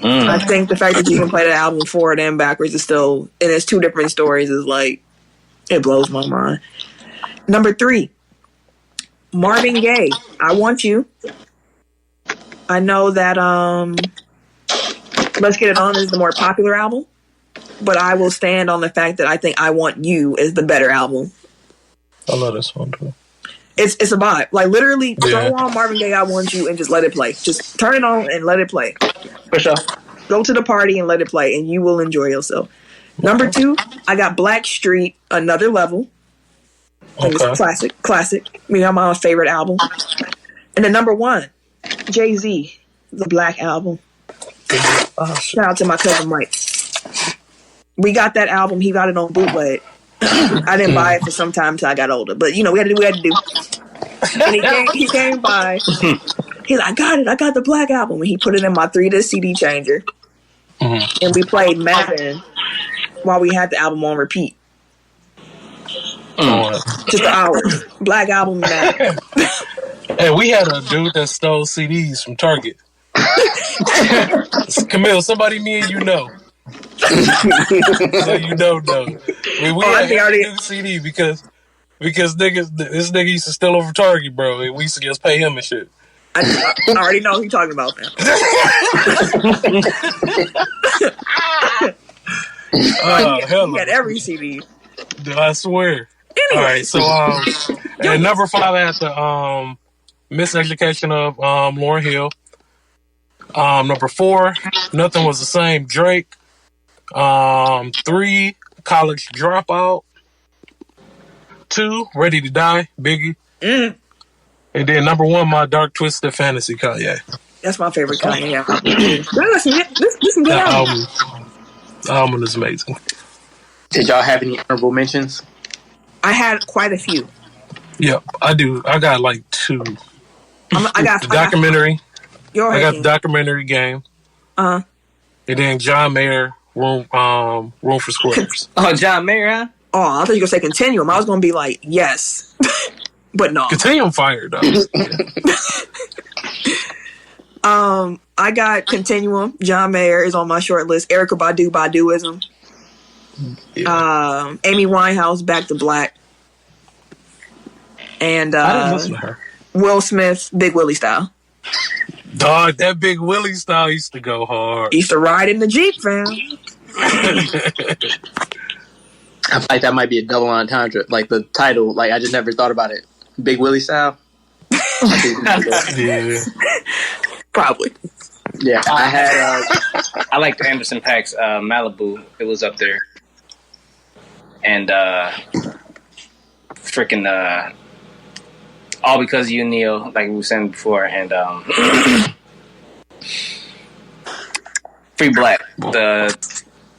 I think the fact that you can play that album forward and backwards is still, and it's 2 different stories, is it blows my mind. Number 3, Marvin Gaye, I Want You. I know that Let's Get It On is the more popular album, but I will stand on the fact that I think I Want You is the better album. I love this one too. It's a vibe. Like literally, throw on Marvin Gaye, I Want You, and just let it play. Just turn it on and let it play. For sure. Go to the party and let it play, and you will enjoy yourself. Number 2, I got Blackstreet, Another Level. I think it's classic. My favorite album. And then number 1, Jay-Z, The Black Album. Shout out to my cousin Mike. We got that album. He got it on bootleg. I didn't buy it for some time until I got older, but we had to do. And he came by. He's like, I got the Black Album, and he put it in my 3-disc CD changer, and we played Madden while we had the album on repeat. Just the hours. Black Album, Madden. Hey, we had a dude that stole CDs from Target. Camille, somebody me and you know. So you know. We had to do the CD because this nigga used to steal over Target, bro. And we used to just pay him and shit. I already know who you're talking about now. He had every CD. I swear. Anyway. All right, so and number 5 I had the Miseducation of Lauryn Hill. Number 4, Nothing Was the Same, Drake. 3, College Dropout. 2, Ready to Die, Biggie. And then number 1, My Dark Twisted Fantasy, Kanye. That's my favorite Kanye album. Listen, good album. The album is amazing. Did y'all have any honorable mentions? I had quite a few. Yep, I do. I got like 2. I got the documentary. I got the documentary Game. And then John Mayer, Room for Squares. Oh, John Mayer, huh? Oh, I thought you were gonna say Continuum. I was gonna be like, yes. But no. Continuum fire though. I got Continuum. John Mayer is on my short list. Erykah Badu, Baduism. Yeah. Amy Winehouse, Back to Black. And I didn't listen to her. Will Smith, Big Willie Style. Dog, that Big Willie Style used to go hard. Used to ride in the Jeep, fam. I feel like that might be a double entendre. Like the title, like I just never thought about it. Big Willie Style. Yeah. Probably. Yeah, I had. I liked Anderson .Paak's Malibu. It was up there, and freaking All Because of You, Neil, like we were saying before, and Free Black, the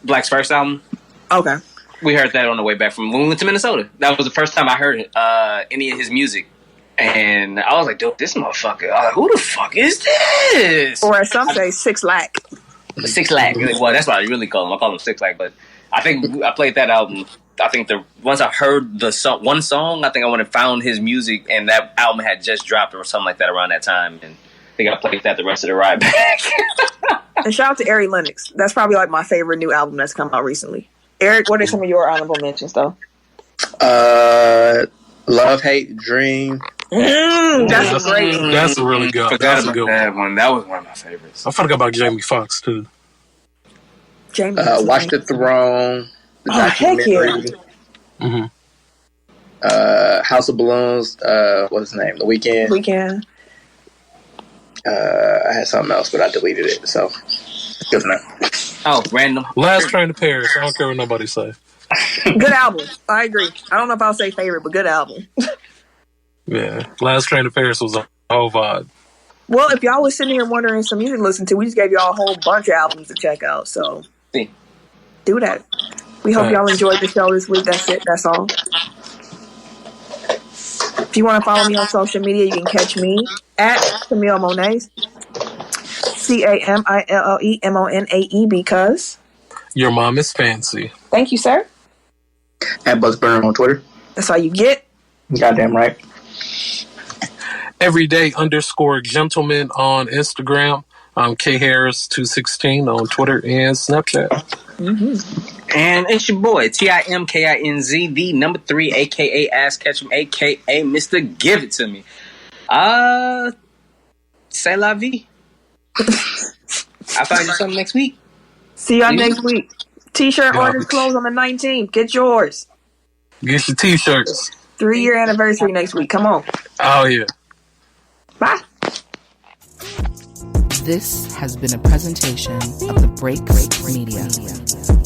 Black's first album. Okay. We heard that on the way back from when we went to Minnesota. That was the first time I heard any of his music. And I was like, dude, this motherfucker, who the fuck is this? Or as some say, 6 Lack. 6 Lack. Well, that's what I really call him. I call him 6 Lack. But I think I played that album. I think once I heard one song, I think I went and found his music, and that album had just dropped or something like that around that time. And I think I played that the rest of the ride back. And shout out to Ari Lennox. That's probably like my favorite new album that's come out recently. Eric, what are some of your honorable mentions, though? Love, Hate, Dream. That's a great one. That's a really good. That's a good one. That was one of my favorites. I forgot about Jamie Foxx too. Jamie. Watch the Throne. The heck yeah. House of Balloons. What's his name? The Weeknd. I had something else, but I deleted it. So good enough. Oh, random. Last Train to Paris. I don't care what nobody say. Good album. I agree. I don't know if I'll say favorite, but good album. Yeah, Last Train to Paris was a whole vibe. Well, if y'all was sitting here wondering some music to listen to, we just gave y'all a whole bunch of albums to check out. So do that. We hope y'all enjoyed the show this week. That's it. That's all. If you want to follow me on social media, you can catch me at Camille Monae. CamilleMonae, because your mom is fancy. Thank you, sir. At Buzzburner on Twitter. That's all you get. Goddamn right. Everyday_gentleman on Instagram. I'm K Harris 216 on Twitter and Snapchat. And it's your boy TIMKINZ, the number 3, aka Ass Ketchum, aka Mr. Give It To Me. C'est la vie. I'll find you something next week. See y'all next week. T-shirt orders close on the 19th. Get yours. Get your T-shirts. 3-year anniversary next week. Come on. Oh, yeah. Bye. This has been a presentation of the Break Media.